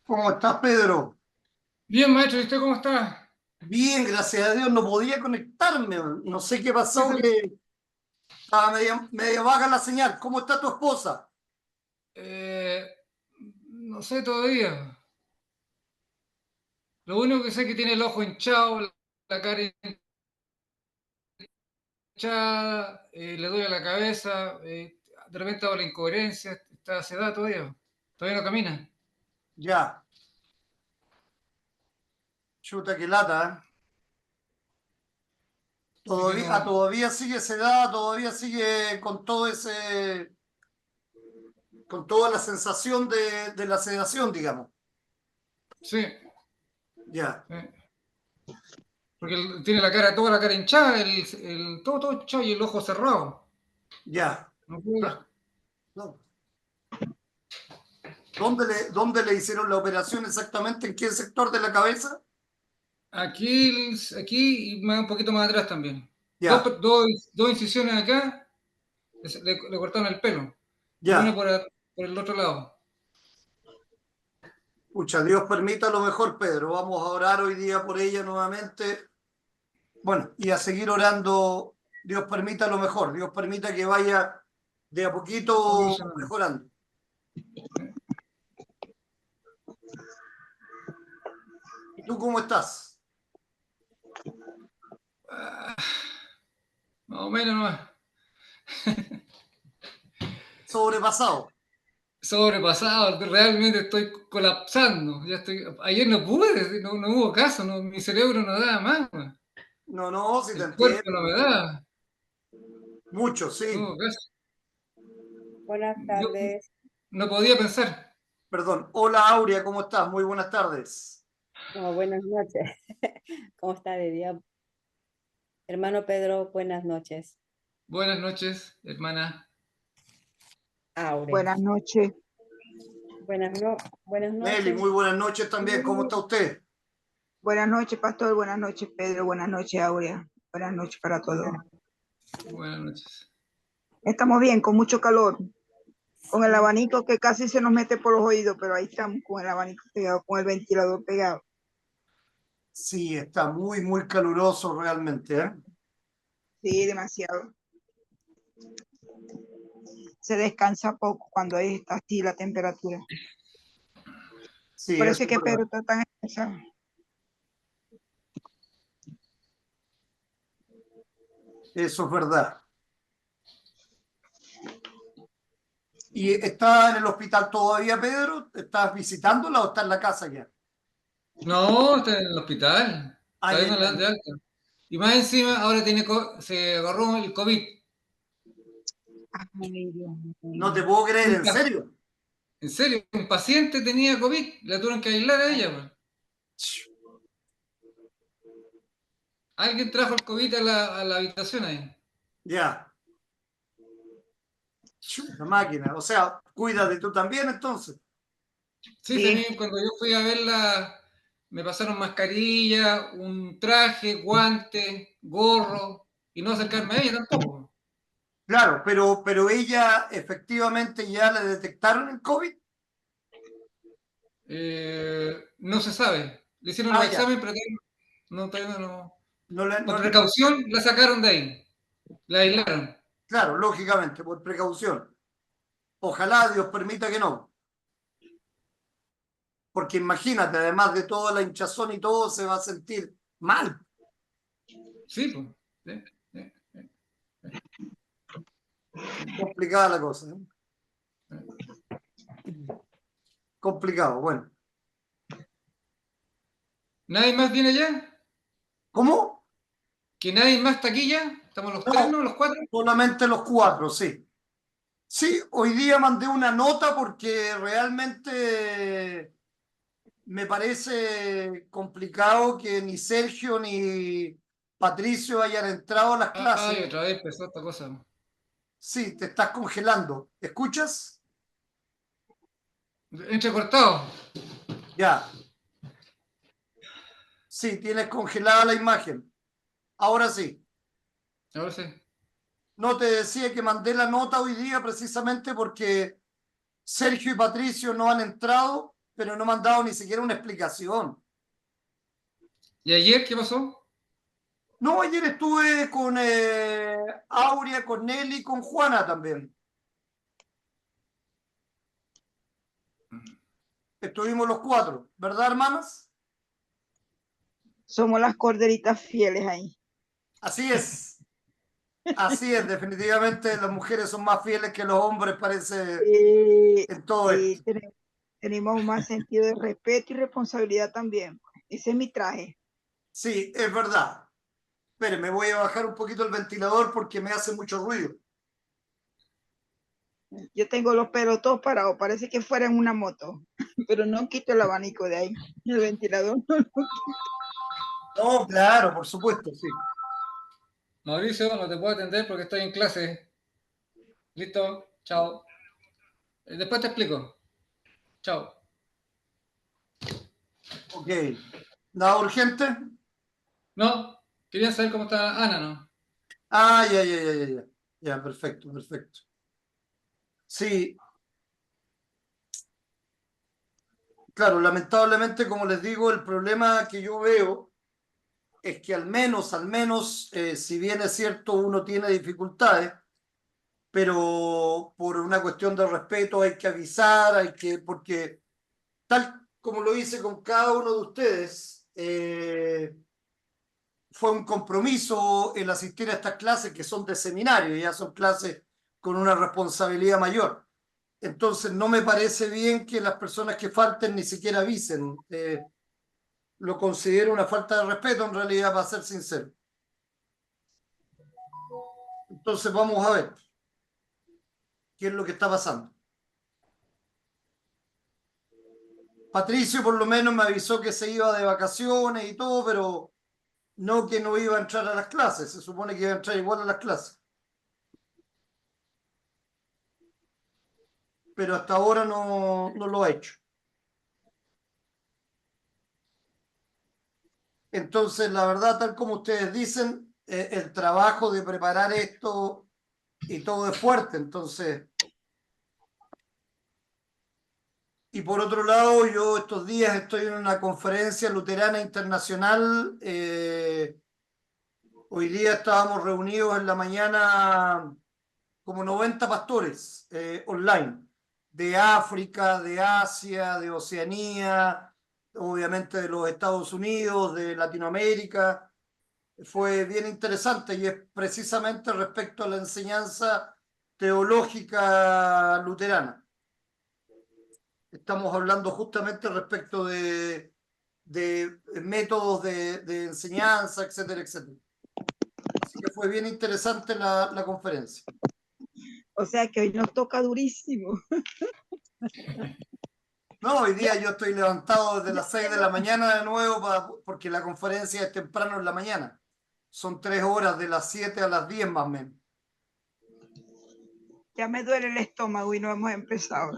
¿Cómo estás, Pedro? Bien, maestro, ¿y usted cómo está? Bien, gracias a Dios. No podía conectarme. No sé qué ¿Qué pasó, tal? que estaba medio vaga la señal. ¿Cómo está tu esposa? Eh, no sé todavía. Lo único que sé es que tiene el ojo hinchado, la cara hinchada, le duele la cabeza, de repente habla incoherencia, está sedada todavía. Todavía no camina. Ya, chuta que lata, ¿eh? Así que no. Todavía sigue sedada, todavía sigue con con toda la sensación de la sedación, digamos. Sí, Ya, porque tiene la cara, toda la cara hinchada, todo hinchado y el ojo cerrado. ya. No puede ver. No. ¿Dónde le hicieron la operación exactamente? ¿En qué sector de la cabeza? Aquí y un poquito más atrás también. Ya, Dos incisiones acá, le cortaron el pelo. Y una ya. por el otro lado. Pucha, Dios permita lo mejor, Pedro. Vamos a orar hoy día por ella nuevamente. Bueno, y a seguir orando. Dios permita lo mejor. Dios permita que vaya de a poquito Evolucionando. mejorando. ¿Y tú cómo estás? Ah, más o menos no. Sobrepasado. Sobrepasado, realmente estoy colapsando. Ayer no pude, no hubo caso, mi cerebro no daba más. Man. No, no, si te El cuerpo no entiendo. me daba, Mucho, no sí. hubo caso. Buenas Yo tardes. no podía pensar. Perdón. Hola, Aurea, ¿cómo estás? Muy buenas tardes. No, buenas noches. ¿Cómo está de día? Hermano Pedro, buenas noches. Buenas noches, hermana. Aure. Buenas noches. Buenas, no, buenas Nelly, noches. muy buenas noches también. ¿Cómo está usted? Buenas noches, Pastor. Buenas noches, Pedro. Buenas noches, Aurea. Buenas noches para todos. Buenas noches. Estamos bien, con mucho calor, con el abanico que casi se nos mete por los oídos, pero ahí estamos con el abanico pegado, con el ventilador pegado. Sí, está muy, muy caluroso realmente, ¿eh? Sí, demasiado. Se descansa poco cuando está así la temperatura. Sí, eso Parece es que verdad. Pedro está tan estresado. Eso es verdad. ¿Y está en el hospital todavía, Pedro? ¿Estás visitándola o está en la casa ya? No, está en el hospital. Está Ay, viendo ay, la ay. de alta. Y más encima, ahora se agarró el COVID. Ay, Dios No te mío. puedo creer, Un ¿en serio? En serio, un paciente tenía COVID, la tuvieron que aislar a ella. Pues. Alguien trajo el COVID a la habitación ahí. Ya. La máquina. O sea, cuídate tú también entonces. Sí, sí, a Sí, mí cuando yo fui a verla, me pasaron mascarilla, un traje, guante, gorro, y no acercarme a ella tampoco. Claro, pero ella efectivamente ya le detectaron el COVID. No se sabe. Le hicieron Ah, los ya. exámenes, pero todavía no. No le, Por no le- precaución, la sacaron de ahí. La aislaron. claro, lógicamente, por precaución. Ojalá Dios permita que no. Porque imagínate, además de toda la hinchazón y todo, se va a sentir mal. Sí, pues. Sí, sí, sí. Complicada la cosa, ¿eh? Complicado. Bueno. ¿Nadie más viene allá? ¿Cómo? ¿Que nadie más está aquí ya? ¿Estamos los tres, No, no? ¿Los cuatro? solamente los cuatro, sí. Sí, hoy día mandé una nota porque realmente me parece complicado que ni Sergio ni Patricio hayan entrado a las Ay, clases. otra vez empezó esta cosa. Sí, te estás congelando. ¿Escuchas? Entrecortado. Ya. Sí, tienes congelada la imagen. Ahora sí. Ahora sí. No te decía que mandé la nota hoy día precisamente porque Sergio y Patricio no han entrado pero no me han dado ni siquiera una explicación. ¿Y ayer qué pasó? No, ayer estuve con Aurea, con Nelly y con Juana también. Estuvimos los 4, ¿verdad, hermanas? Somos las corderitas fieles ahí. Así es. Así es, definitivamente las mujeres son más fieles que los hombres, parece, Y, en todo y esto. tenemos más sentido de respeto y responsabilidad también. Ese es mi traje. Sí, es verdad. Espere, me voy a bajar un poquito el ventilador porque me hace mucho ruido. Yo tengo los pelos todos parados, parece que fuera en una moto, pero no quito el abanico de ahí, el ventilador. No, claro, por supuesto, sí. Mauricio, no te puedo atender porque estoy en clase. Listo, chao. Después te explico. Chao. Ok. ¿Nada urgente? No, quería saber cómo está Ana, ¿no? Ah, ya. Ya, perfecto, perfecto. Sí, claro, lamentablemente, como les digo, el problema que yo veo es que al menos, si bien es cierto, uno tiene dificultades, pero por una cuestión de respeto hay que avisar, porque tal como lo hice con cada uno de ustedes, fue un compromiso el asistir a estas clases que son de seminario, ya son clases con una responsabilidad mayor. Entonces no me parece bien que las personas que falten ni siquiera avisen. Lo considero una falta de respeto en realidad, para ser sincero. Entonces vamos a ver qué es lo que está pasando. Patricio por lo menos me avisó que se iba de vacaciones y todo, pero no que no iba a entrar a las clases. Se supone que iba a entrar igual a las clases. Pero hasta ahora no lo ha hecho. Entonces, la verdad, tal como ustedes dicen, el trabajo de preparar esto y todo es fuerte. Entonces, y por otro lado, yo estos días estoy en una conferencia luterana internacional. Hoy día estábamos reunidos en la mañana como 90 pastores online, de África, de Asia, de Oceanía, obviamente de los Estados Unidos, de Latinoamérica. Fue bien interesante y es precisamente respecto a la enseñanza teológica luterana. Estamos hablando justamente respecto de métodos de enseñanza, etcétera, etcétera. Así que fue bien interesante la conferencia. O sea que hoy nos toca durísimo. No, hoy día yo estoy levantado desde las 6 de la mañana de nuevo porque la conferencia es temprano en la mañana. Son 3 horas de las 7 a las 10 más o menos. Ya me duele el estómago y no hemos empezado.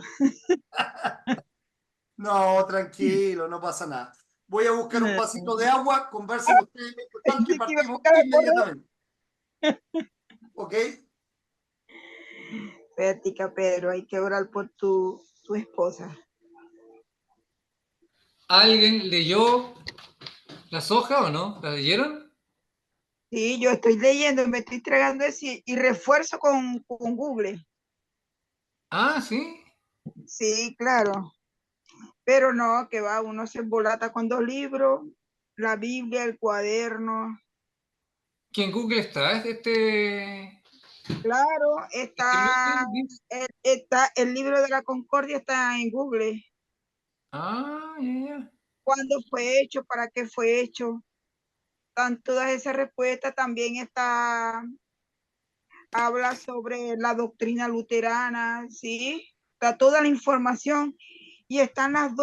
No, tranquilo, no pasa nada. Voy a buscar un vasito de agua, conversen ustedes mientras tanto y Pensé que iba a partimos sacar a correr. inmediatamente. ¿Ok? Pética, Pedro, hay que orar por tu esposa. ¿Alguien leyó las hojas o no? ¿Las leyeron? Sí, yo estoy leyendo, me estoy tragando eso y refuerzo con Google. Ah, sí. Sí, claro. Pero no, que va, uno se embolata con 2 libros, la Biblia, el cuaderno. ¿Que en Google está? Claro, Este está el libro de la Concordia está en Google. Ah, ya. ¿Cuándo fue hecho? ¿Para qué fue hecho? Están todas esas respuestas. También habla sobre la doctrina luterana, ¿sí? Está toda la información y están los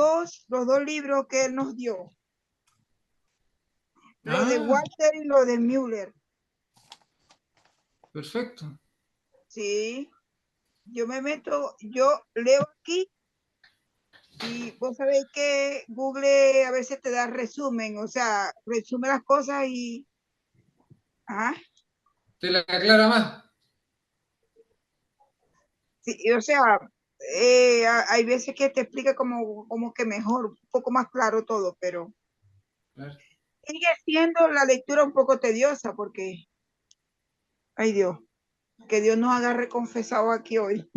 dos libros que él nos dio. Lo de Walter y lo de Müller. Perfecto. Sí, yo leo aquí y vos sabéis que Google a veces te da resumen, o sea, resume las cosas y... Ajá, Te la aclara más. sí, o sea, hay veces que te explica como que mejor, un poco más claro todo, pero Claro. sigue siendo la lectura un poco tediosa porque, ay Dios, que Dios nos agarre confesado aquí hoy.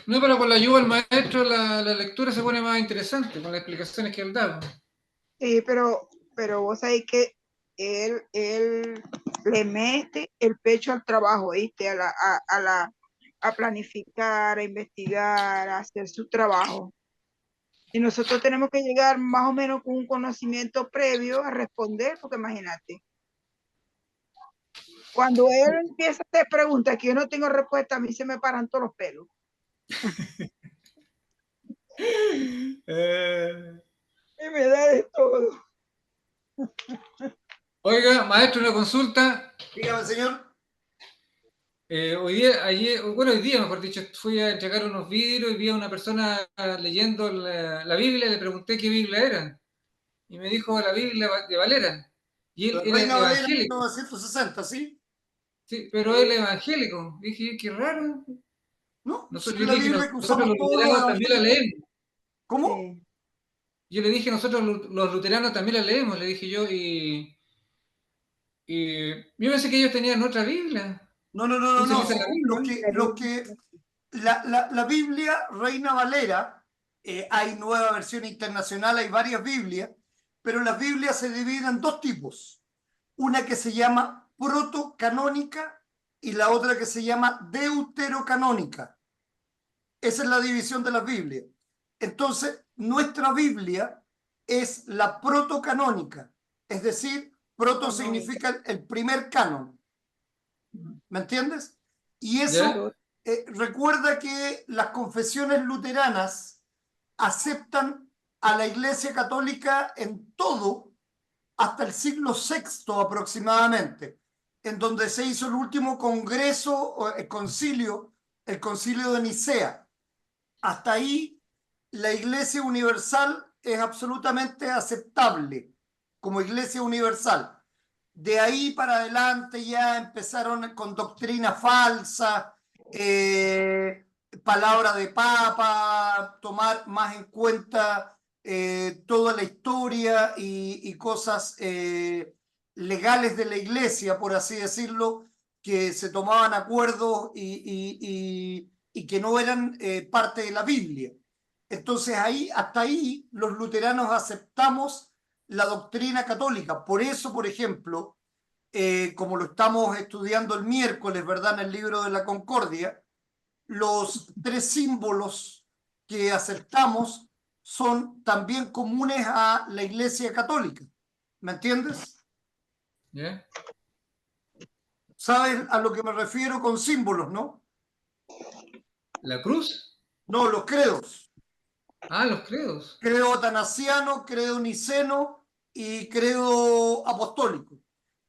No, pero con la ayuda del maestro la lectura se pone más interesante con las explicaciones que él da. Sí, pero vos sabés que él le mete el pecho al trabajo, ¿viste? A planificar, a investigar, a hacer su trabajo. Y nosotros tenemos que llegar más o menos con un conocimiento previo a responder, porque imagínate, cuando él empieza a hacer preguntas que yo no tengo respuesta, a mí se me paran todos los pelos. Y me da de todo. Oiga, maestro, una consulta. Dígame, señor. Hoy día, mejor dicho, fui a entregar unos vidrios y vi a una persona leyendo la Biblia, le pregunté qué Biblia era. Y me dijo la Biblia de Valera. Y él La era Reina Valera evangélico. 1960, ¿sí? Sí, pero él es evangélico. Dije, qué raro. ¿No? Sí, Yo la le dije, Biblia que nosotros usamos los todos los luteranos también la evangélicos. leemos. ¿Cómo? Sí. Yo le dije, nosotros los luteranos también la leemos, le dije yo, y yo pensé que ellos tenían otra Biblia. No, no, no, no, no. Utilizan la Biblia. La Biblia Reina Valera, hay nueva versión internacional, hay varias Biblias, pero las Biblias se dividen en dos tipos. Una que se llama protocanónica y la otra que se llama deuterocanónica. Esa es la división de las Biblias. Entonces, nuestra Biblia es la protocanónica, es decir, proto significa el primer canon. ¿Me entiendes? Y eso, recuerda que las confesiones luteranas aceptan a la Iglesia Católica en todo hasta el siglo VI aproximadamente, en donde se hizo el último congreso, el concilio de Nicea. Hasta ahí la Iglesia Universal es absolutamente aceptable como Iglesia Universal. De ahí para adelante ya empezaron con doctrina falsa, palabra de papa, tomar más en cuenta toda la historia y cosas legales de la iglesia, por así decirlo, que se tomaban acuerdos y que no eran parte de la Biblia. Entonces ahí, hasta ahí, los luteranos aceptamos la doctrina católica. Por eso, por ejemplo, como lo estamos estudiando el miércoles, ¿verdad? En el libro de la Concordia, los tres símbolos que aceptamos son también comunes a la Iglesia Católica. ¿Me entiendes? ¿Ya? ¿Sabes a lo que me refiero con símbolos, no? ¿La cruz? No, los credos. Ah, los credos. Credo atanasiano, credo niceno y credo apostólico.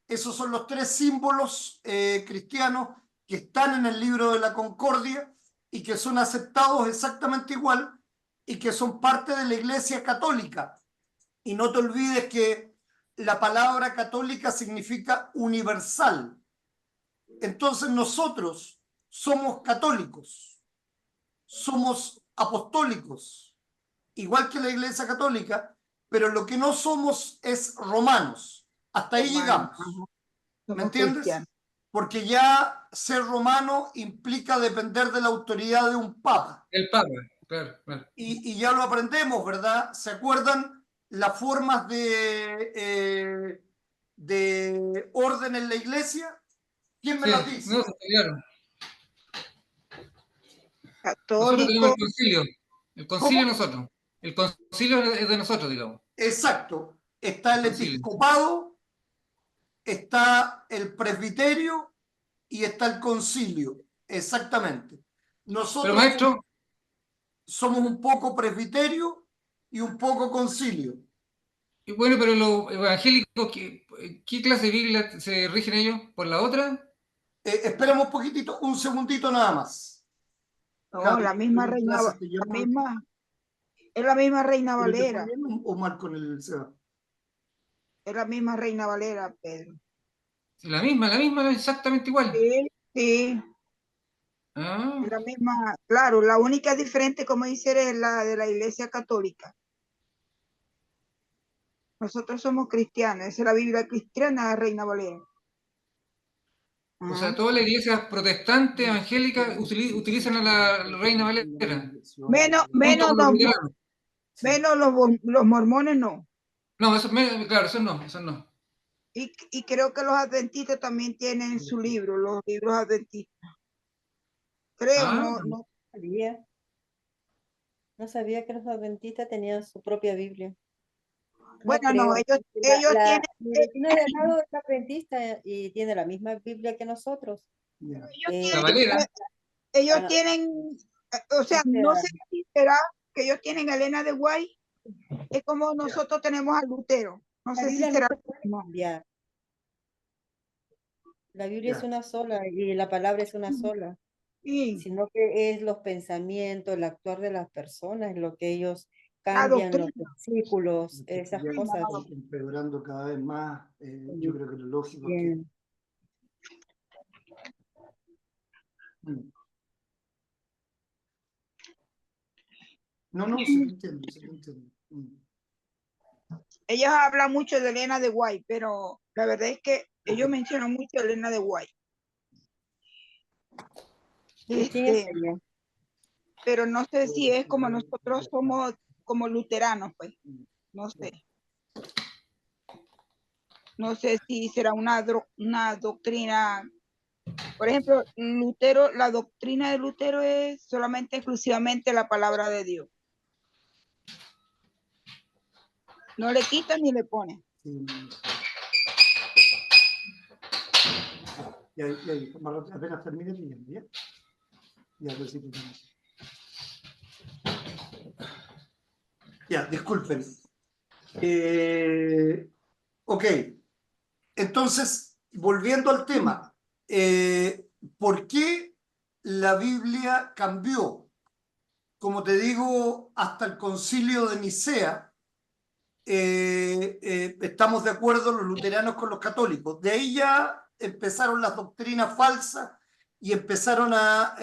Esos son los tres símbolos cristianos que están en el libro de la Concordia y que son aceptados exactamente igual y que son parte de la Iglesia Católica. Y no te olvides que la palabra católica significa universal. Entonces nosotros somos católicos, somos apostólicos, igual que la Iglesia Católica, pero lo que no somos es romanos. Hasta ahí llegamos. ¿Me entiendes? Cristianos. Porque ya ser romano implica depender de la autoridad de un papa. El Papa, claro, claro. Y ya lo aprendemos, ¿verdad? ¿Se acuerdan las formas de orden en la iglesia? ¿Quién me Sí, las dice? no, se pelearon. Nosotros tenemos el Católico. concilio. El concilio ¿Cómo? nosotros. El concilio es de nosotros, digamos. Exacto. Está el Concilio. episcopado, está el presbiterio y está el concilio. Exactamente. Pero Nosotros maestro, somos un poco presbiterio y un poco concilio. y bueno, pero los evangélicos, ¿qué clase de Biblia se rigen ellos? ¿Por la otra? Esperemos un poquitito, un segundito nada más. No, la misma Hay reina, clases que yo la no- misma, es la misma reina ¿Pero te fue Valera, bien o mal con el Seba? es la misma reina Valera, Pedro. La misma, exactamente igual. Sí, sí. Ah, La misma, claro, la única diferente, como dice, es la de la Iglesia Católica. Nosotros somos cristianos, esa es la Biblia cristiana, Reina Valera. o sea, Ajá. todas las iglesias protestantes, evangélicas, utilizan a la Reina Valera, Menos, junto menos, con los luteranos. menos los mormones no. No, eso, claro, eso no, eso no. Y creo que los adventistas también tienen su libro, los libros adventistas. Creo, Ah, no. Sabía. No sabía que los adventistas tenían su propia Biblia. No Bueno, no, creo. ellos tienen, Mi vecino de al lado es adventista y tiene la misma Biblia que nosotros. ellos la tienen, Valera. ellos Ah, tienen, o sea, o no sea, sé si será que ellos tienen a Elena de Guay, es como nosotros tenemos a Lutero. No la sé si Biblia no será se lo puede mismo. cambiar. La Biblia es Ya. una sola y la palabra es una sola, Sí, sino que es los pensamientos, el actuar de las personas, lo que ellos la cambian, los doctrina. versículos, Esto esas ya cosas. está empeorando cada vez más. Yo Sí, creo que lo lógico es que... bien. Mm. No, no, se te entiende, se te entiende. Ellos hablan mucho de Elena de Guay, pero la verdad es que ellos mencionan mucho a Elena de Guay. ¿Y quién es ella? Pero no sé si es como nosotros somos como luteranos, pues, no sé. No sé si será una doctrina. Por ejemplo, Lutero, la doctrina de Lutero es solamente exclusivamente la palabra de Dios. No le quita ni le pone. Ya, apenas termine leyendo, ¿ya? Ya, pues sí, ya, disculpen. Ok, entonces, volviendo al tema, ¿por qué la Biblia cambió? Como te digo, hasta el concilio de Nicea, estamos de acuerdo los luteranos con los católicos. De ahí ya empezaron las doctrinas falsas y empezaron a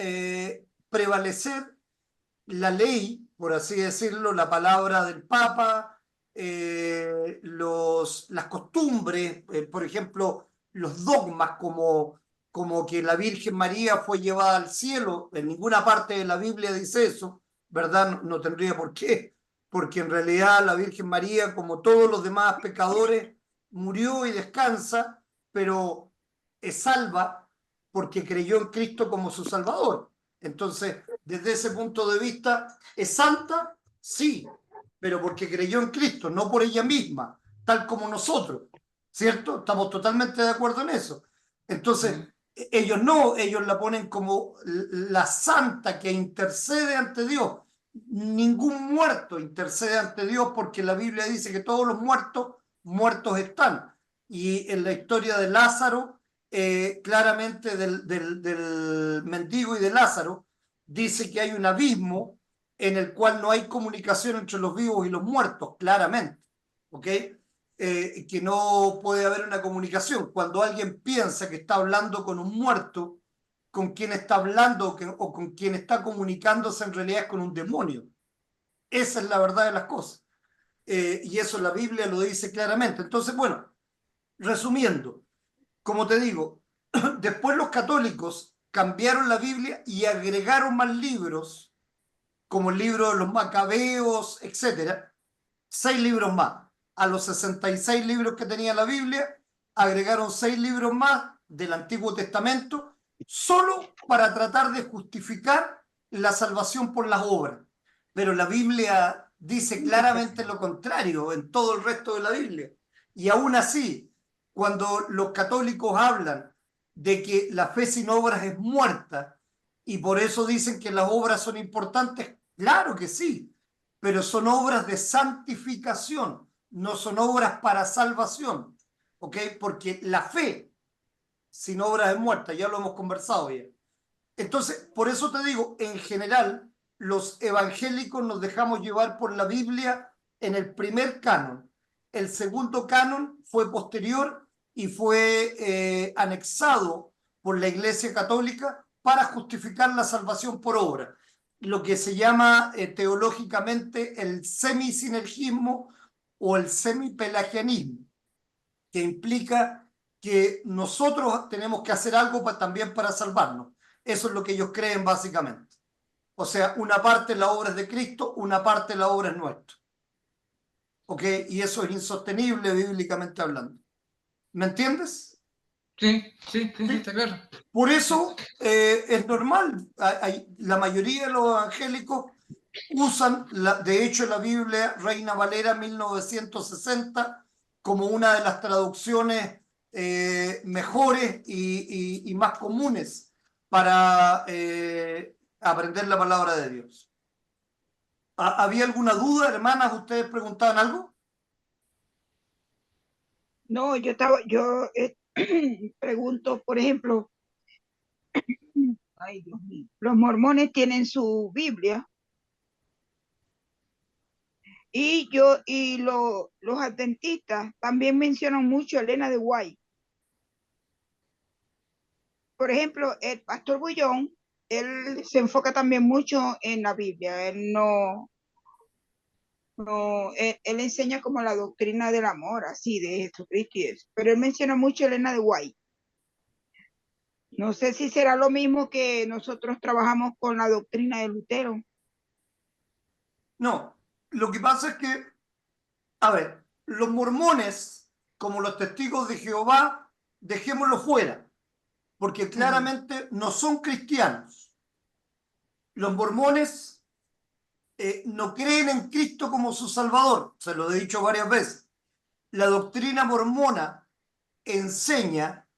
prevalecer la ley, por así decirlo, la palabra del Papa, las costumbres, por ejemplo, los dogmas como que la Virgen María fue llevada al cielo. En ninguna parte de la Biblia dice eso, ¿verdad? No, no tendría por qué, porque en realidad la Virgen María, como todos los demás pecadores, murió y descansa, pero es salva porque creyó en Cristo como su Salvador. Entonces, desde ese punto de vista, ¿es santa? Sí, pero porque creyó en Cristo, no por ella misma, tal como nosotros, ¿cierto? Estamos totalmente de acuerdo en eso. Entonces, ellos no, ellos la ponen como la santa que intercede ante Dios. Ningún muerto intercede ante Dios porque la Biblia dice que todos los muertos, muertos están. Y en la historia de Lázaro, claramente del mendigo y de Lázaro, dice que hay un abismo en el cual no hay comunicación entre los vivos y los muertos, claramente, ¿ok? Que no puede haber una comunicación. Cuando alguien piensa que está hablando con un muerto, con quien está hablando o con quien está comunicándose en realidad es con un demonio. Esa es la verdad de las cosas. Y eso la Biblia lo dice claramente. Entonces, bueno, resumiendo, como te digo, después los católicos cambiaron la Biblia y agregaron más libros, como el libro de los Macabeos, etcétera, 6 libros más. A los 66 libros que tenía la Biblia, agregaron 6 libros más del Antiguo Testamento, solo para tratar de justificar la salvación por las obras. Pero la Biblia dice claramente lo contrario en todo el resto de la Biblia. Y aún así, cuando los católicos hablan de que la fe sin obras es muerta y por eso dicen que las obras son importantes, claro que sí, pero son obras de santificación, no son obras para salvación, ¿ok? Porque la fe sin obras es muerta, ya lo hemos conversado ya. Entonces, por eso te digo, en general, los evangélicos nos dejamos llevar por la Biblia en el primer canon. El segundo canon fue posterior y fue anexado por la Iglesia Católica para justificar la salvación por obra, lo que se llama teológicamente el semisinergismo o el semipelagianismo, que implica que nosotros tenemos que hacer algo también para salvarnos. Eso es lo que ellos creen básicamente. O sea, una parte de la obra es de Cristo, una parte de la obra es nuestra. ¿Ok? Y eso es insostenible bíblicamente hablando. ¿Me entiendes? Sí, está claro. Por eso es normal. La mayoría de los evangélicos usan, de hecho, la Biblia Reina Valera 1960 como una de las traducciones mejores y más comunes para aprender la palabra de Dios. ¿Había alguna duda, hermanas? ¿Ustedes preguntaban algo? No, yo pregunto, por ejemplo, ay Dios mío, los mormones tienen su Biblia los adventistas también mencionan mucho a Elena de White. Por ejemplo, el pastor Bullón, él se enfoca también mucho en la Biblia. Él él enseña como la doctrina del amor, así, de Jesucristo y eso. Pero él menciona mucho a Elena de White. No sé si será lo mismo que nosotros trabajamos con la doctrina de Lutero. No, lo que pasa es que, a ver, los mormones, como los testigos de Jehová, dejémoslo fuera, porque claramente no son cristianos. Los mormones no creen en Cristo como su Salvador, se lo he dicho varias veces. La doctrina mormona enseña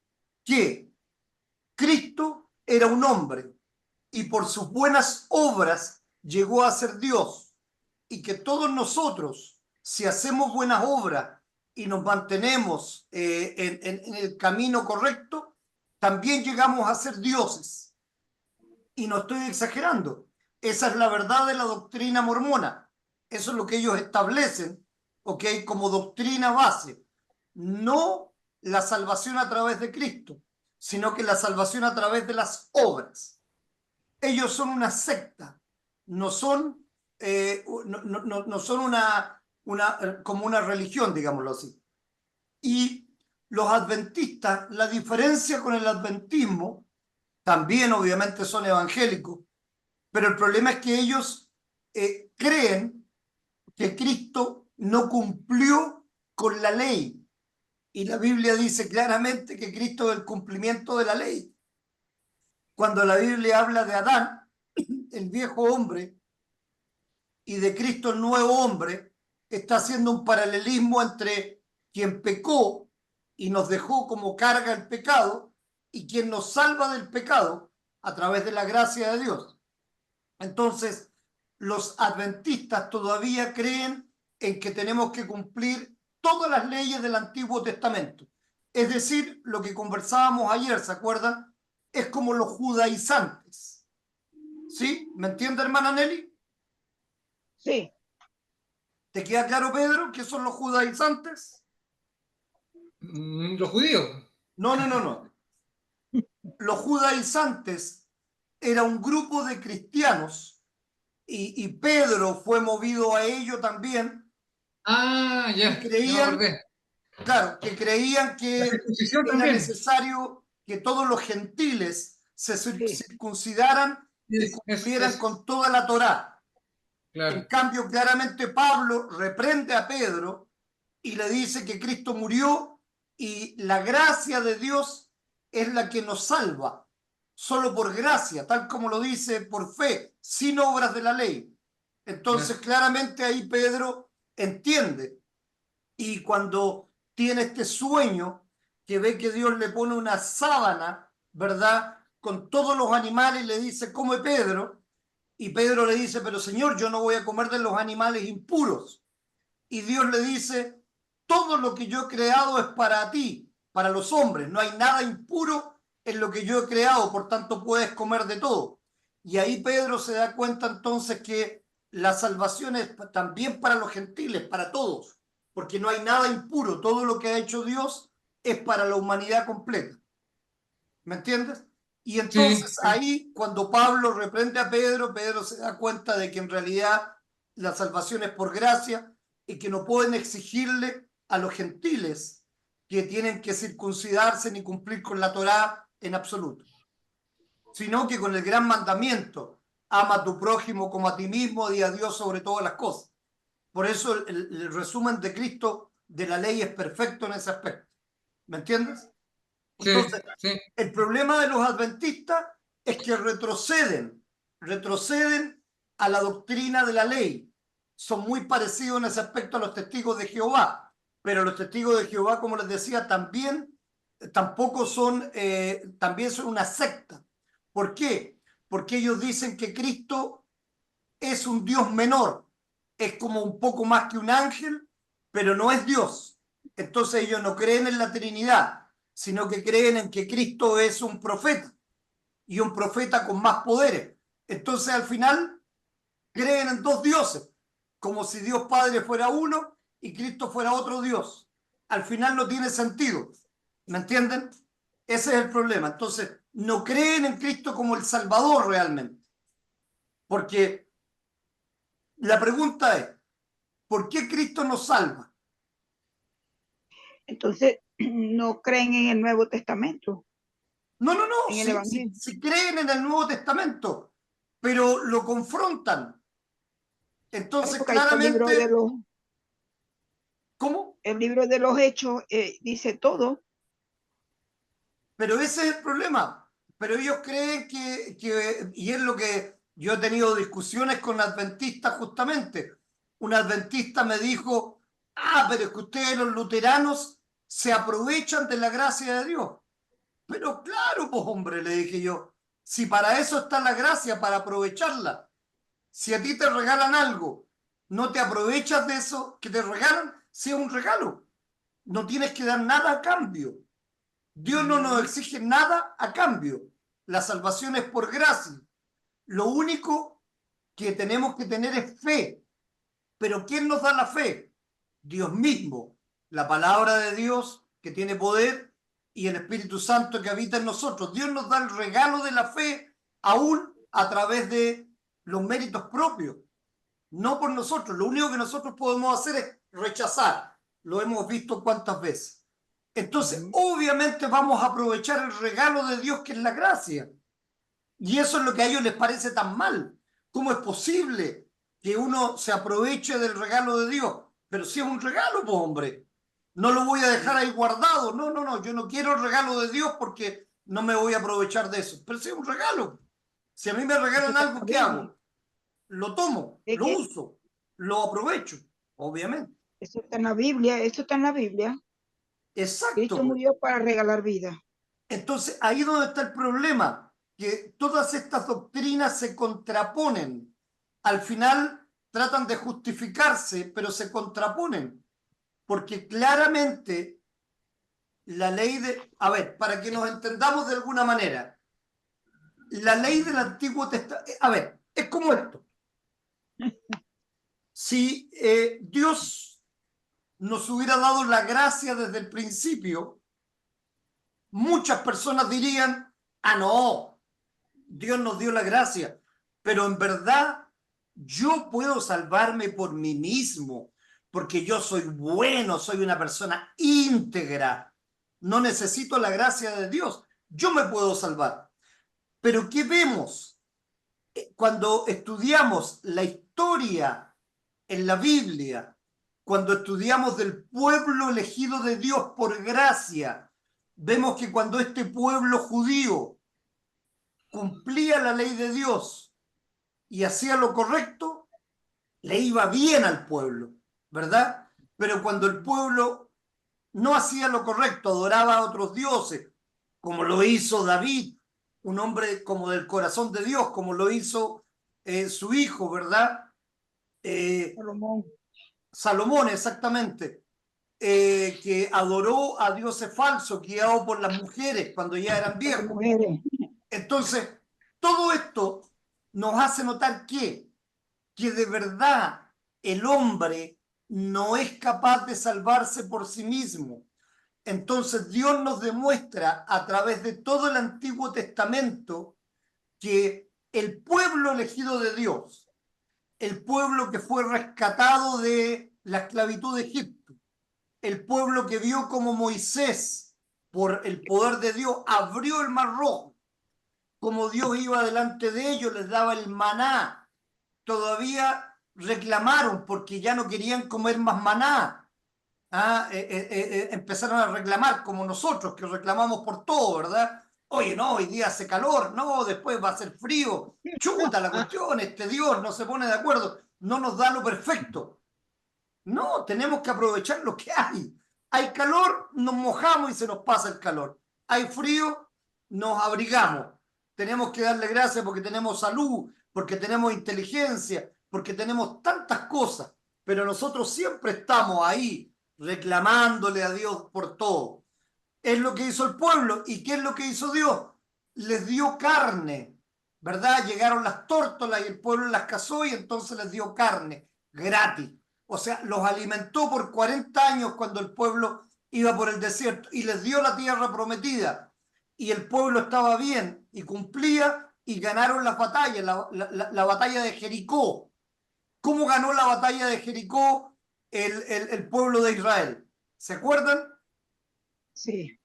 que Cristo era un hombre y por sus buenas obras llegó a ser Dios, y que todos nosotros, si hacemos buenas obras y nos mantenemos en el camino correcto, también llegamos a ser dioses. Y no estoy exagerando. Esa es la verdad de la doctrina mormona. Eso es lo que ellos establecen, ¿ok? Como doctrina base. No la salvación a través de Cristo, sino que la salvación a través de las obras. Ellos son una secta, no son, no son como una religión, digámoslo así. Y los adventistas, la diferencia con el adventismo, también obviamente son evangélicos, pero el problema es que ellos creen que Cristo no cumplió con la ley. Y la Biblia dice claramente que Cristo es el cumplimiento de la ley. Cuando la Biblia habla de Adán, el viejo hombre, y de Cristo el nuevo hombre, está haciendo un paralelismo entre quien pecó y nos dejó como carga el pecado y quien nos salva del pecado a través de la gracia de Dios. Entonces, los adventistas todavía creen en que tenemos que cumplir todas las leyes del Antiguo Testamento. Es decir, lo que conversábamos ayer, ¿se acuerdan? Es como los judaizantes. ¿Sí? ¿Me entiende, hermana Nelly? Sí. ¿Te queda claro, Pedro, qué son los judaizantes? Los judíos. No. Los judaizantes era un grupo de cristianos y Pedro fue movido a ello también. Ah, ya, Creían, ya me acordé. claro, que creían que La circuncisión era también. necesario que todos los gentiles se Sí. circuncidaran y cumplieran con toda la Torá. Claro. En cambio, claramente Pablo reprende a Pedro y le dice que Cristo murió y la gracia de Dios es la que nos salva, solo por gracia, tal como lo dice, por fe, sin obras de la ley. Entonces, claramente ahí Pedro entiende. Y cuando tiene este sueño, que ve que Dios le pone una sábana, ¿verdad?, con todos los animales, y le dice, come Pedro, y Pedro le dice, pero Señor, yo no voy a comer de los animales impuros. Y Dios le dice, todo lo que yo he creado es para ti, para los hombres, no hay nada impuro en lo que yo he creado, por tanto puedes comer de todo. Y ahí Pedro se da cuenta entonces que la salvación es también para los gentiles, para todos, porque no hay nada impuro, todo lo que ha hecho Dios es para la humanidad completa. ¿Me entiendes? Y entonces Sí, ahí, cuando Pablo reprende a Pedro, Pedro se da cuenta de que en realidad la salvación es por gracia y que no pueden exigirle a los gentiles que tienen que circuncidarse ni cumplir con la Torá en absoluto, sino que con el gran mandamiento, ama a tu prójimo como a ti mismo y a Dios sobre todas las cosas. Por eso el resumen de Cristo de la ley es perfecto en ese aspecto. ¿Me entiendes? sí, Entonces, sí. el problema de los adventistas es que retroceden a la doctrina de la ley. Son muy parecidos en ese aspecto a los testigos de Jehová, pero los testigos de Jehová, como les decía, tampoco son, también son una secta. ¿Por qué? Porque ellos dicen que Cristo es un Dios menor, es como un poco más que un ángel, pero no es Dios. Entonces ellos no creen en la Trinidad, sino que creen en que Cristo es un profeta y un profeta con más poderes. Entonces al final creen en dos dioses, como si Dios Padre fuera uno y Cristo fuera otro Dios. Al final no tiene sentido. ¿Me entienden? Ese es el problema. Entonces no creen en Cristo como el Salvador realmente. Porque la pregunta es, ¿por qué Cristo nos salva? Entonces, no creen en el Nuevo Testamento, No, no, no, en el Evangelio. si creen en el Nuevo Testamento, pero lo confrontan. Claro, Entonces, porque ahí está claramente, ¿cómo? el libro de los Hechos dice todo. Pero ese es el problema. Pero ellos creen y es lo que yo he tenido discusiones con adventistas justamente. Un adventista me dijo, pero es que ustedes los luteranos se aprovechan de la gracia de Dios. Pero claro, pues hombre, le dije yo, si para eso está la gracia, para aprovecharla. Si a ti te regalan algo, no te aprovechas de eso que te regalan, sea un regalo. No tienes que dar nada a cambio. Dios no nos exige nada a cambio. La salvación es por gracia. Lo único que tenemos que tener es fe. Pero ¿quién nos da la fe? Dios mismo. La palabra de Dios que tiene poder y el Espíritu Santo que habita en nosotros. Dios nos da el regalo de la fe aún a través de los méritos propios, no por nosotros. Lo único que nosotros podemos hacer es rechazar. Lo hemos visto cuántas veces. Entonces, obviamente vamos a aprovechar el regalo de Dios que es la gracia. Y eso es lo que a ellos les parece tan mal. ¿Cómo es posible que uno se aproveche del regalo de Dios? Pero si es un regalo, pues hombre, no lo voy a dejar ahí guardado. No, no, no, yo no quiero el regalo de Dios porque no me voy a aprovechar de eso. Pero si es un regalo. Si a mí me Eso regalan está en la algo, ¿qué Biblia. hago? Lo tomo, Es lo que uso, lo aprovecho, obviamente. eso está en la Biblia, eso está en la Biblia. Exacto, Cristo pues. murió para regalar vida. Entonces, ahí es donde está el problema, que todas estas doctrinas se contraponen. Al final tratan de justificarse, pero se contraponen, porque claramente la ley de... A ver, para que nos entendamos de alguna manera, la ley del Antiguo Testamento... A ver, es como esto. Si Dios nos hubiera dado la gracia desde el principio, muchas personas dirían, no, Dios nos dio la gracia, pero en verdad yo puedo salvarme por mí mismo, porque yo soy bueno, soy una persona íntegra, no necesito la gracia de Dios, yo me puedo salvar. Pero ¿qué vemos? Cuando estudiamos la historia en la Biblia, cuando estudiamos del pueblo elegido de Dios por gracia, vemos que cuando este pueblo judío cumplía la ley de Dios y hacía lo correcto, le iba bien al pueblo, ¿verdad? Pero cuando el pueblo no hacía lo correcto, adoraba a otros dioses, como lo hizo David, un hombre como del corazón de Dios, como lo hizo su hijo, ¿verdad? Salomón, Salomón, exactamente, que adoró a dioses falsos, guiado por las mujeres cuando ya eran por las viejos. mujeres. Entonces, todo esto nos hace notar que de verdad el hombre no es capaz de salvarse por sí mismo. Entonces Dios nos demuestra a través de todo el Antiguo Testamento que el pueblo elegido de Dios, el pueblo que fue rescatado de la esclavitud de Egipto, el pueblo que vio como Moisés, por el poder de Dios, abrió el Mar Rojo, como Dios iba delante de ellos, les daba el maná, todavía reclamaron porque ya no querían comer más maná. Empezaron a reclamar como nosotros, que reclamamos por todo, ¿verdad? Oye, no, hoy día hace calor, no, después va a ser frío. Chuta la cuestión, este Dios no se pone de acuerdo, no nos da lo perfecto. No, tenemos que aprovechar lo que hay. Hay calor, nos mojamos y se nos pasa el calor. Hay frío, nos abrigamos. Tenemos que darle gracias porque tenemos salud, porque tenemos inteligencia, porque tenemos tantas cosas, pero nosotros siempre estamos ahí reclamándole a Dios por todo. Es lo que hizo el pueblo. ¿Y qué es lo que hizo Dios? Les dio carne, ¿verdad? Llegaron las tórtolas y el pueblo las cazó y entonces les dio carne gratis. O sea, los alimentó por 40 años cuando el pueblo iba por el desierto y les dio la tierra prometida. Y el pueblo estaba bien y cumplía y ganaron las batallas, la batalla de Jericó. ¿Cómo ganó la batalla de Jericó el pueblo de Israel? ¿Se acuerdan? Sí,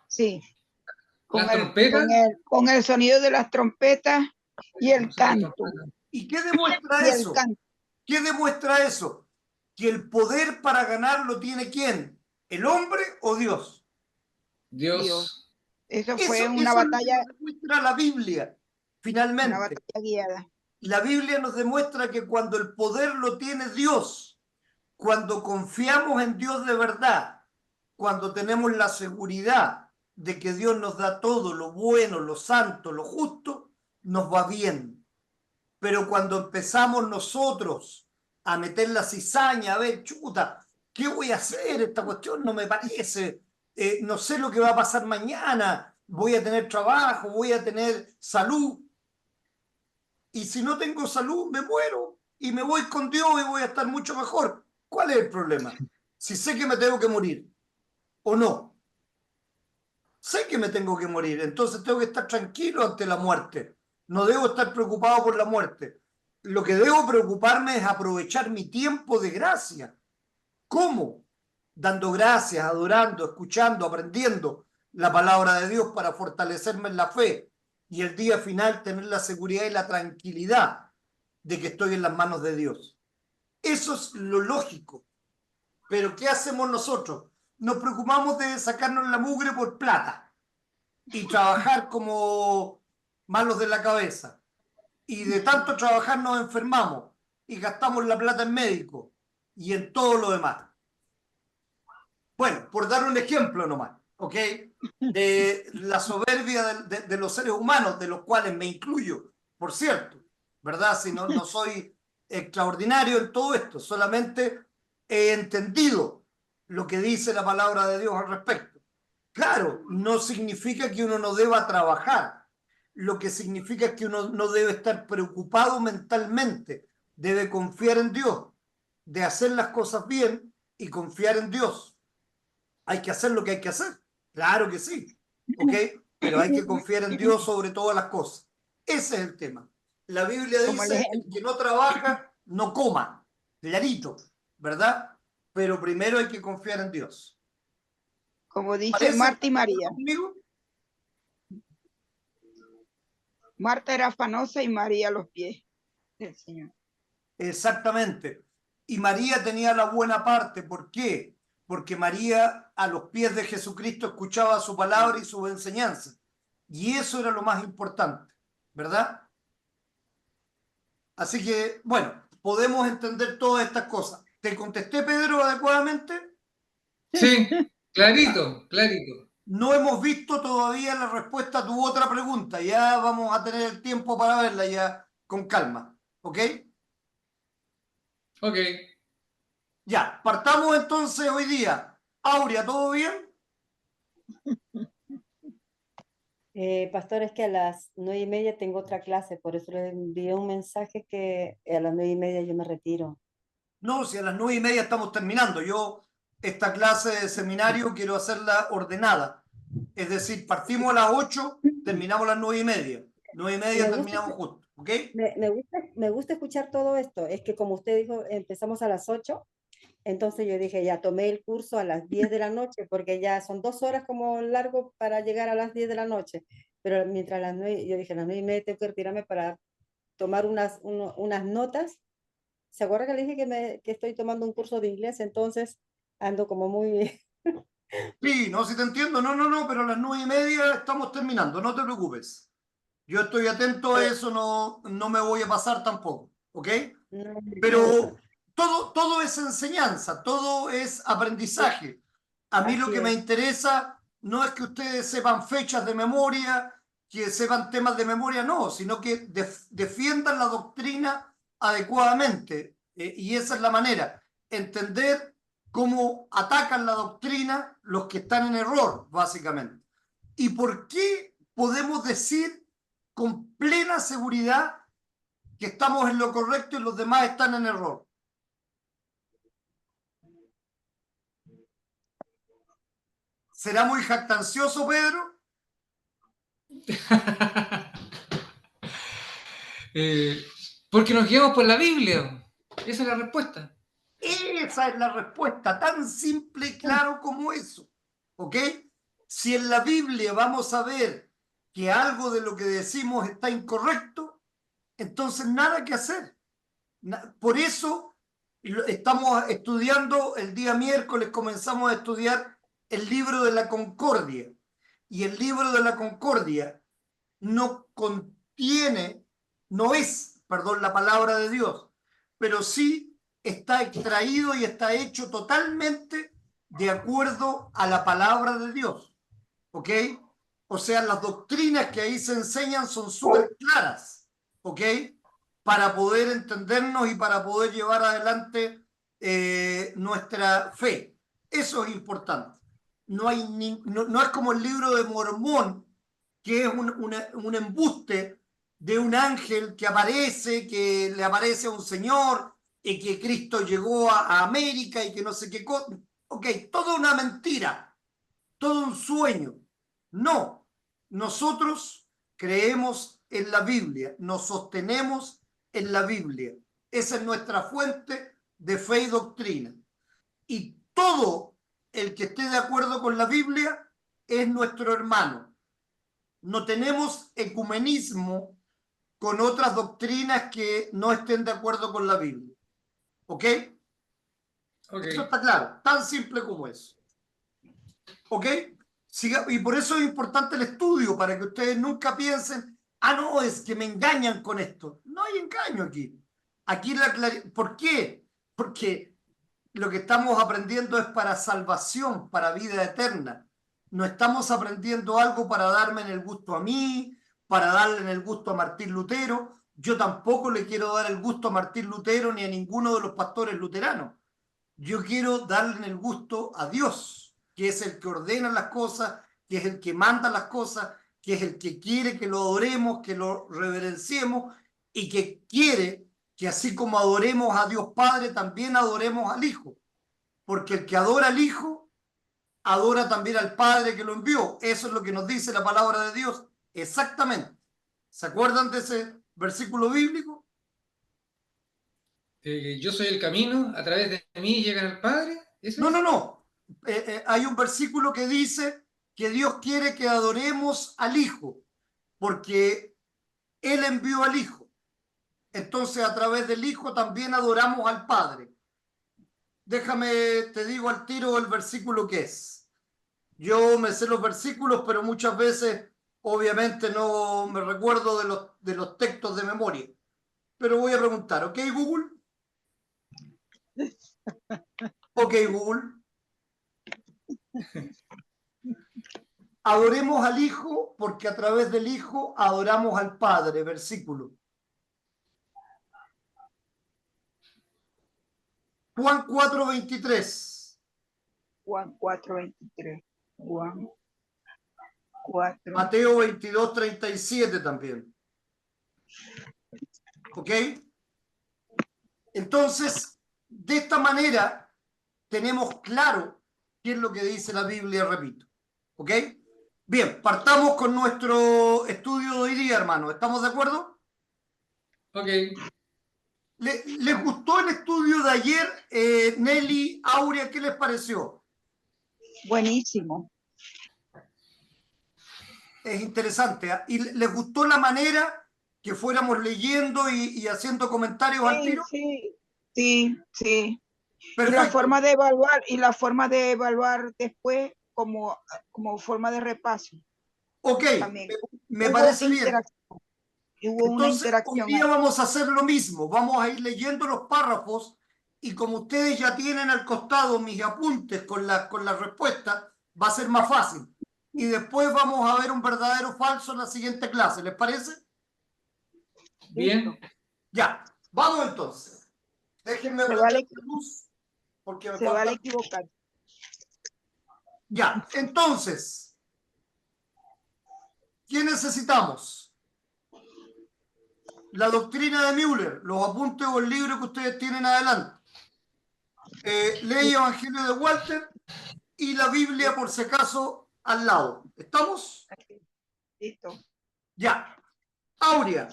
sí. ¿Las trompetas? Con el sonido de las trompetas y el canto. ¿Y qué demuestra Y el eso? canto. ¿Qué demuestra eso? Que el poder para ganar lo tiene ¿quién? ¿El hombre o Dios? Dios. Eso fue una Eso batalla, es lo que nos demuestra la Biblia, una finalmente. batalla guiada. La Biblia nos demuestra que cuando el poder lo tiene Dios, cuando confiamos en Dios de verdad, cuando tenemos la seguridad de que Dios nos da todo, lo bueno, lo santo, lo justo, nos va bien. Pero cuando empezamos nosotros a meter la cizaña, a ver, chuta, ¿qué voy a hacer? Esta cuestión no me parece, no sé lo que va a pasar mañana, voy a tener trabajo, voy a tener salud, y si no tengo salud, me muero, y me voy con Dios y voy a estar mucho mejor. ¿Cuál es el problema? Si sé que me tengo que morir, o no. Sé que me tengo que morir, entonces tengo que estar tranquilo ante la muerte. No debo estar preocupado por la muerte. Lo que debo preocuparme es aprovechar mi tiempo de gracia. ¿Cómo? Dando gracias, adorando, escuchando, aprendiendo la palabra de Dios para fortalecerme en la fe y el día final tener la seguridad y la tranquilidad de que estoy en las manos de Dios. Eso es lo lógico. Pero ¿qué hacemos nosotros? Nos preocupamos de sacarnos la mugre por plata y trabajar como malos de la cabeza. Y de tanto trabajar nos enfermamos y gastamos la plata en médicos y en todo lo demás. Bueno, por dar un ejemplo nomás, ¿ok? De la soberbia de los seres humanos, de los cuales me incluyo, por cierto, ¿verdad? Si no, no soy extraordinario en todo esto, solamente he entendido lo que dice la palabra de Dios al respecto. Claro, no significa que uno no deba trabajar, lo que significa es que uno no debe estar preocupado mentalmente, debe confiar en Dios, de hacer las cosas bien y confiar en Dios. Hay que hacer lo que hay que hacer, claro que sí, ¿ok? Pero hay que confiar en Dios sobre todas las cosas. Ese es el tema. La Biblia Como el dice, el ejemplo. que no trabaja, no coma, clarito, ¿verdad? Pero primero hay que confiar en Dios. Como dice ¿Parece Marta y María. conmigo? Marta era afanosa y María a los pies del Señor. Exactamente. Y María tenía la buena parte. ¿Por qué? Porque María a los pies de Jesucristo escuchaba su palabra y su enseñanza. Y eso era lo más importante, ¿verdad? Así que, bueno, podemos entender todas estas cosas. ¿Te contesté, Pedro, adecuadamente? Sí, clarito, clarito. No hemos visto todavía la respuesta a tu otra pregunta. Ya vamos a tener el tiempo para verla ya con calma. ¿Ok? Ok. Ya, partamos entonces hoy día. Aurea, ¿todo bien? Pastor, es que a las 9:30 tengo otra clase, por eso le envié un mensaje que a las 9:30 yo me retiro. No, si a las 9:30 estamos terminando. Yo esta clase de seminario quiero hacerla ordenada. Es decir, partimos a las 8, terminamos a las 9:30. 9:30 terminamos justo, ¿ok? Me gusta escuchar todo esto. Es que como usted dijo, empezamos a las 8, entonces yo dije, ya tomé el curso a las 10 de la noche, porque ya son 2 horas como largo para llegar a las 10 de la noche. Pero mientras las 9, yo dije, a las 9:30 tengo que retirarme para tomar unas notas. ¿Se acuerda que le dije que estoy tomando un curso de inglés? Entonces ando como muy... Sí, no, si te entiendo. No, pero a las 9:30 estamos terminando, no te preocupes. Yo estoy atento a eso, no me voy a pasar tampoco, ¿ok? No, Pero todo es enseñanza, todo es aprendizaje. A mí lo así que me es. interesa no es que ustedes sepan fechas de memoria, que sepan temas de memoria, no, sino que defiendan la doctrina adecuadamente. Y esa es la manera, entender cómo atacan la doctrina los que están en error, básicamente. ¿Y por qué podemos decir con plena seguridad que estamos en lo correcto y los demás están en error? ¿Será muy jactancioso, Pedro? Porque nos guiamos por la Biblia. Esa es la respuesta. Esa es la respuesta, tan simple y claro como eso. ¿Ok? Si en la Biblia vamos a ver que algo de lo que decimos está incorrecto, entonces nada que hacer. Por eso estamos estudiando, el día miércoles comenzamos a estudiar el libro de la Concordia. Y el libro de la Concordia no contiene, no es, perdón, la palabra de Dios, pero sí está extraído y está hecho totalmente de acuerdo a la palabra de Dios. ¿Ok? O sea, las doctrinas que ahí se enseñan son súper claras. ¿Ok? Para poder entendernos y para poder llevar adelante nuestra fe. Eso es importante. No es como el libro de Mormón, que es un embuste de un ángel que aparece, que le aparece a un señor, y que Cristo llegó a América y que no sé qué cosa. Ok, toda una mentira, todo un sueño. No, nosotros creemos en la Biblia, nos sostenemos en la Biblia. Esa es nuestra fuente de fe y doctrina. Y todo el que esté de acuerdo con la Biblia es nuestro hermano. No tenemos ecumenismo con otras doctrinas que no estén de acuerdo con la Biblia. ¿Ok? Okay. Eso está claro, tan simple como eso. ¿Ok? Y por eso es importante el estudio, para que ustedes nunca piensen, no, es que me engañan con esto. No hay engaño aquí. Aquí ¿por qué? Porque lo que estamos aprendiendo es para salvación, para vida eterna. No estamos aprendiendo algo para darme en el gusto a mí, para darle en el gusto a Martín Lutero. Yo tampoco le quiero dar el gusto a Martín Lutero ni a ninguno de los pastores luteranos. Yo quiero darle en el gusto a Dios, que es el que ordena las cosas, que es el que manda las cosas, que es el que quiere que lo adoremos, que lo reverenciemos y que quiere que así como adoremos a Dios Padre, también adoremos al Hijo. Porque el que adora al Hijo, adora también al Padre que lo envió. Eso es lo que nos dice la palabra de Dios. Exactamente. ¿Se acuerdan de ese versículo bíblico? Yo soy el camino, a través de mí llegan al Padre. ¿Eso es? No. Hay un versículo que dice que Dios quiere que adoremos al Hijo, porque Él envió al Hijo. Entonces, a través del Hijo también adoramos al Padre. Déjame, te digo al tiro el versículo que es. Yo me sé los versículos, pero muchas veces, obviamente, no me recuerdo de los textos de memoria. Pero voy a preguntar, ¿ok, Google? Ok, Google. Adoremos al Hijo porque a través del Hijo adoramos al Padre. Versículo. Juan 4:23. Juan 4:23. Juan 4. Mateo 22:37 también. ¿Ok? Entonces, de esta manera, tenemos claro qué es lo que dice la Biblia, repito. ¿Ok? Bien, partamos con nuestro estudio de hoy día, hermano. ¿Estamos de acuerdo? Ok. ¿Les gustó el estudio de ayer, Nelly, Aurea? ¿Qué les pareció? Buenísimo. Es interesante. ¿Ah? ¿Y les gustó la manera que fuéramos leyendo y haciendo comentarios al Sí, tiro? sí, sí, sí. Y la Perfecto. forma de evaluar después como forma de repaso Ok, también. me Hubo parece bien. interacción, hubo una Entonces, hoy interacción día ahí. vamos a hacer lo mismo. Vamos a ir leyendo los párrafos y como ustedes ya tienen al costado mis apuntes con la respuesta, va a ser más fácil. Y después vamos a ver un verdadero o falso en la siguiente clase. ¿Les parece? Bien. Ya, vamos entonces. Déjenme Se prender vale, la luz porque me se vale falta. equivocar. Ya, entonces, ¿qué necesitamos? La doctrina de Müller, los apuntes o el libro que ustedes tienen adelante. Ley Evangelio de Walter y la Biblia, por si acaso, al lado. ¿Estamos? Listo. Ya. Aurea.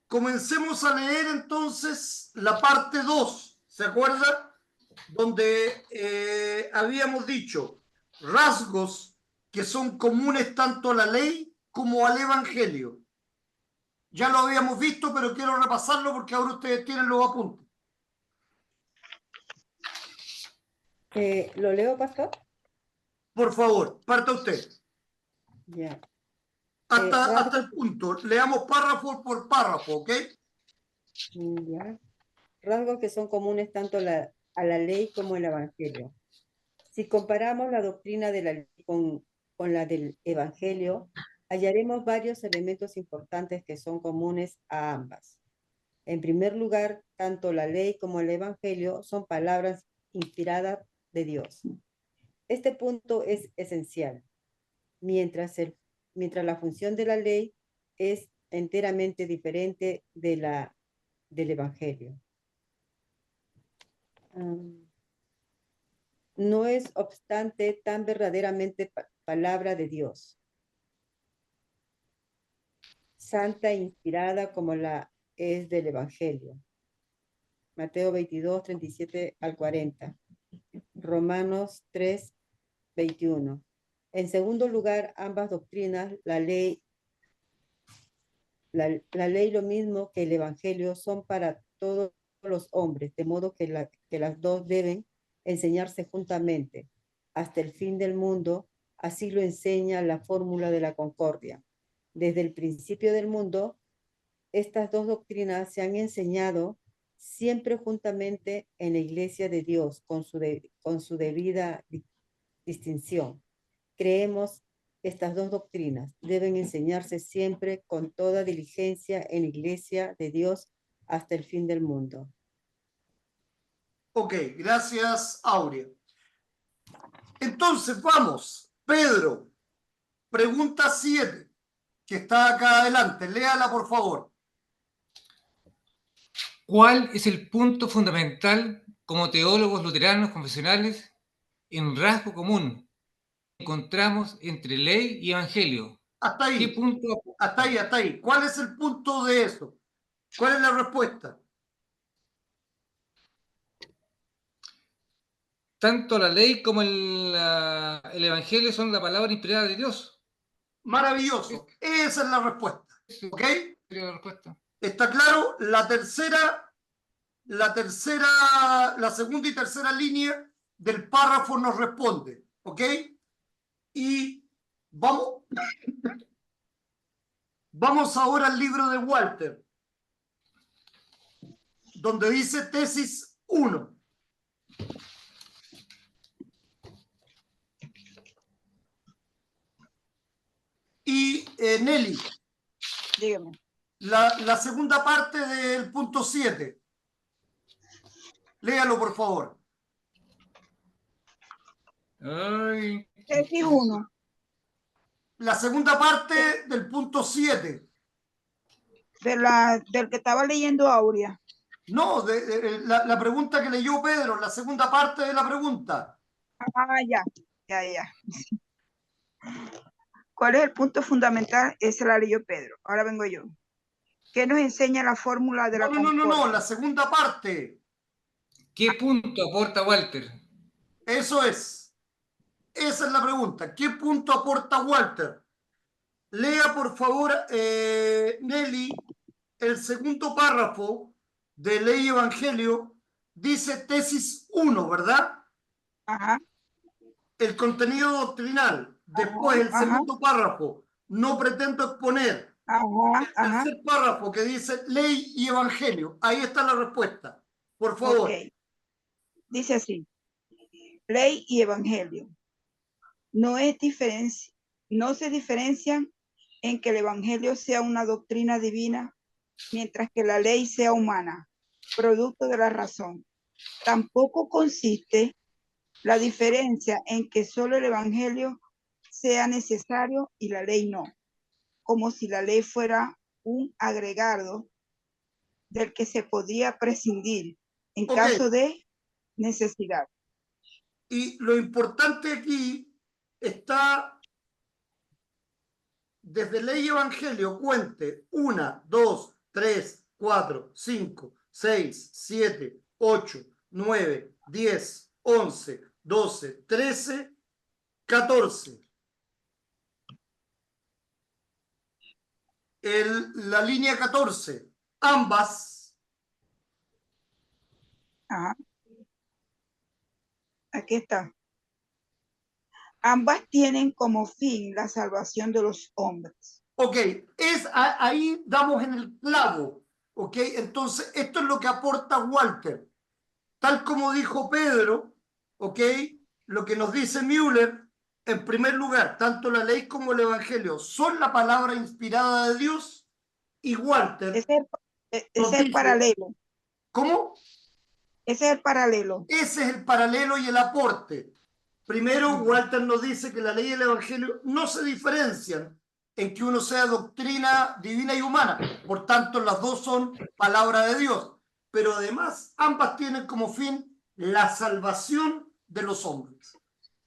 Comencemos a leer entonces la parte 2. ¿Se acuerda? Donde habíamos dicho rasgos que son comunes tanto a la ley como al Evangelio. Ya lo habíamos visto, pero quiero repasarlo porque ahora ustedes tienen los apuntes. ¿Lo leo, pastor? Por favor, parta usted. Ya. Hasta el punto. Leamos párrafo por párrafo, ¿ok? Ya. Rasgos que son comunes tanto a la ley como el Evangelio. Si comparamos la doctrina de la ley con la del Evangelio, hallaremos varios elementos importantes que son comunes a ambas. En primer lugar, tanto la ley como el Evangelio son palabras inspiradas de Dios. Este punto es esencial. Mientras la función de la ley es enteramente diferente del Evangelio. No es obstante tan verdaderamente palabra de Dios, santa e inspirada como la es del Evangelio. Mateo 22, 37 al 40. Romanos 3, 21. En segundo lugar, ambas doctrinas, la ley lo mismo que el Evangelio, son para todos los hombres, de modo que las dos deben enseñarse juntamente hasta el fin del mundo. Así lo enseña la fórmula de la concordia. Desde el principio del mundo, estas dos doctrinas se han enseñado siempre juntamente en la Iglesia de Dios, con su debida distinción. Creemos que estas dos doctrinas deben enseñarse siempre con toda diligencia en la Iglesia de Dios hasta el fin del mundo. Ok, gracias, Aurea. Entonces, vamos. Pedro, pregunta 7, que está acá adelante. Léala, por favor. ¿Cuál es el punto fundamental como teólogos luteranos confesionales en rasgo común que encontramos entre ley y evangelio? Hasta ¿Qué ahí. punto? Hasta ahí, hasta ahí. ¿Cuál es el punto de eso? ¿Cuál es la respuesta? Tanto la ley como el evangelio son la palabra inspirada de Dios. Maravilloso. Esa es la respuesta. ¿Ok? La respuesta. ¿Está claro? La segunda y tercera línea del párrafo nos responde. ¿Ok? Y vamos ahora al libro de Walter, donde dice tesis 1. Y Nelly, Dígame. la segunda parte del punto 7. Léalo, por favor. Ay. Tesis 1. La segunda parte del punto 7. Del que estaba leyendo Aurea. No, la pregunta que leyó Pedro, la segunda parte de la pregunta. Ah, ya, ya, ya. ¿Cuál es el punto fundamental? Esa la leyó Pedro. Ahora vengo yo. ¿Qué nos enseña la fórmula de la No, concordia? la segunda parte. ¿Qué punto aporta Walter? Eso es. Esa es la pregunta. ¿Qué punto aporta Walter? Lea, por favor, Nelly, el segundo párrafo de Ley y Evangelio. Dice tesis 1, ¿verdad? Ajá, El contenido doctrinal. Después, el ajá, segundo párrafo. No pretendo exponer. ajá, El ajá. tercer párrafo que dice ley y evangelio. Ahí está la respuesta. Por Ok. favor. Dice así. Ley y evangelio. No es diferencia, no se diferencian en que el evangelio sea una doctrina divina, mientras que la ley sea humana, producto de la razón. Tampoco consiste la diferencia en que solo el evangelio sea necesario y la ley no, como si la ley fuera un agregado del que se podría prescindir en Ok. caso de necesidad. Y lo importante aquí está desde ley y evangelio. Cuente 1, 2, 3, 4, 5, 6, 7, 8, 9, 10, 11, 12, 13, 14. La línea 14. Ambas. Ajá, aquí está. Ambas tienen como fin la salvación de los hombres. Ok, ahí damos en el clavo. Ok, entonces esto es lo que aporta Walter. Tal como dijo Pedro, ok, lo que nos dice Müller, en primer lugar, tanto la ley como el evangelio son la palabra inspirada de Dios, y Walter Ese nos es el dice, paralelo. ¿cómo? Ese es el paralelo. Ese es el paralelo y el aporte. Primero, Walter nos dice que la ley y el evangelio no se diferencian en que uno sea doctrina divina y humana. Por tanto, las dos son palabra de Dios. Pero además, ambas tienen como fin la salvación de los hombres.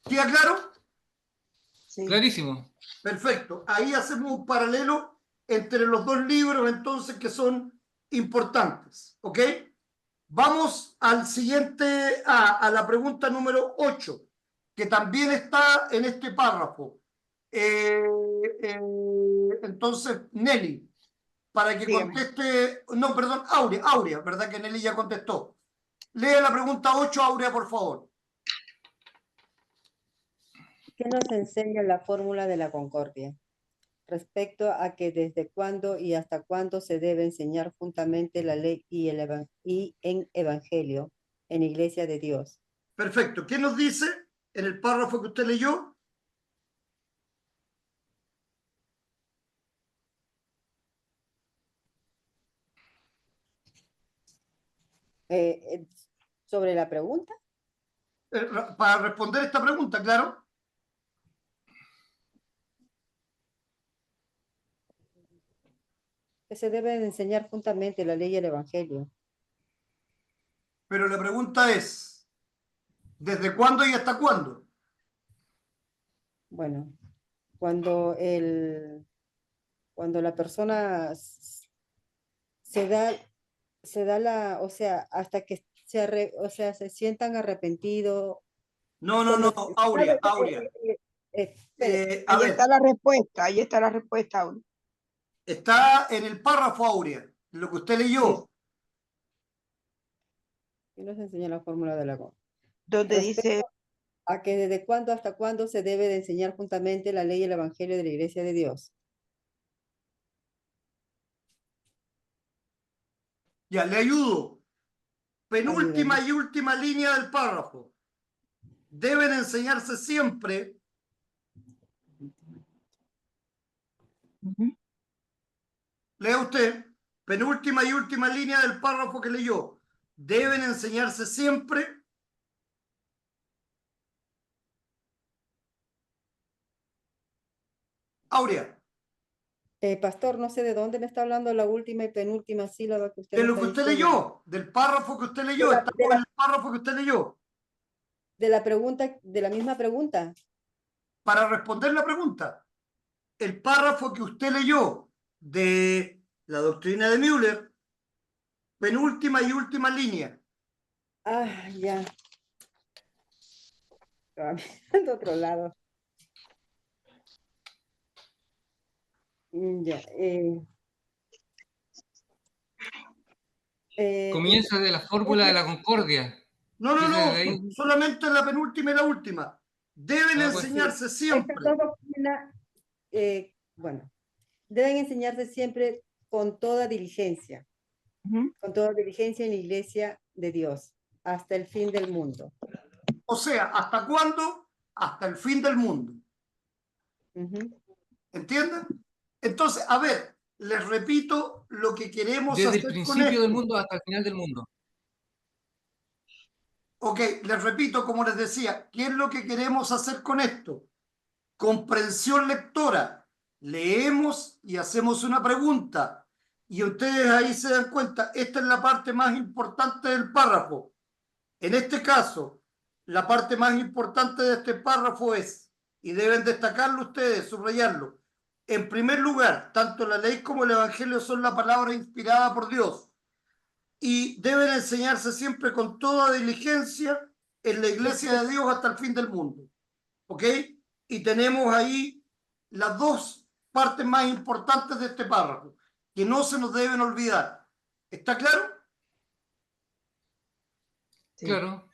¿Queda claro? Sí. Clarísimo. Perfecto. Ahí hacemos un paralelo entre los dos libros, entonces, que son importantes. ¿Ok? Vamos al siguiente, a la pregunta número 8, que también está en este párrafo. Eh, eh, entonces, Nelly, para que Dígame. conteste, no, perdón, Aurea, ¿verdad que Nelly ya contestó? Lea la pregunta 8, Aurea, por favor. ¿Qué nos enseña la fórmula de la concordia? Respecto a que desde cuándo y hasta cuándo se debe enseñar juntamente la ley y en evangelio en Iglesia de Dios. Perfecto. ¿Qué nos dice en el párrafo que usted leyó? Eh, eh, sobre la pregunta, Para responder esta pregunta, claro. que se debe enseñar juntamente la ley y el evangelio. Pero la pregunta es, ¿desde cuándo y hasta cuándo? Bueno, cuando cuando la persona se da o sea, hasta que o sea, se sientan arrepentidos. No, Cuando, Aurea, Aurea. espere, A Ahí ver, está la respuesta. Ahí está la respuesta, Auri. está en el párrafo, Aurea, lo que usted sí, leyó. y nos enseña la fórmula de la Donde respecto dice, a que desde cuándo hasta cuándo se debe de enseñar juntamente la ley y el evangelio de la Iglesia de Dios. Ya, le ayudo. Penúltima Ayúdame. y última línea del párrafo. Deben enseñarse siempre, ujú, lea usted, penúltima y última línea del párrafo que leyó. Deben enseñarse siempre, Aurea. Pastor, no sé de dónde me está hablando la última y penúltima sílaba que usted De me lo está que usted diciendo. leyó, del párrafo que usted leyó, De la, estamos en el párrafo que usted leyó. de la pregunta, de la misma pregunta. Para responder la pregunta, el párrafo que usted leyó de la doctrina de Müller, penúltima y última línea. Ah, ya. Estaba mirando a otro lado. Ya. Comienza de la fórmula de la concordia. No, no, Dice no, de ahí. solamente la penúltima y la última. Deben Ah, pues, enseñarse Estas siempre. dos doctrinas, bueno, deben enseñarse siempre con toda diligencia, con toda diligencia en la iglesia de Dios, hasta el fin del mundo. O sea, ¿hasta cuándo? Hasta el fin del mundo. Ujú. ¿Entienden? Entonces, a ver, les repito lo que queremos desde el hacer con principio del esto. mundo hasta el final del mundo. Ok, les repito, como les decía, ¿qué es lo que queremos hacer con esto? Comprensión lectora. Leemos y hacemos una pregunta. Y ustedes ahí se dan cuenta, esta es la parte más importante del párrafo. En este caso, la parte más importante de este párrafo es, y deben destacarlo ustedes, subrayarlo, en primer lugar, tanto la ley como el evangelio son la palabra inspirada por Dios y deben enseñarse siempre con toda diligencia en la iglesia de Dios hasta el fin del mundo. ¿Ok? Y tenemos ahí las dos partes más importantes de este párrafo, que no se nos deben olvidar. ¿Está claro? Sí. Claro.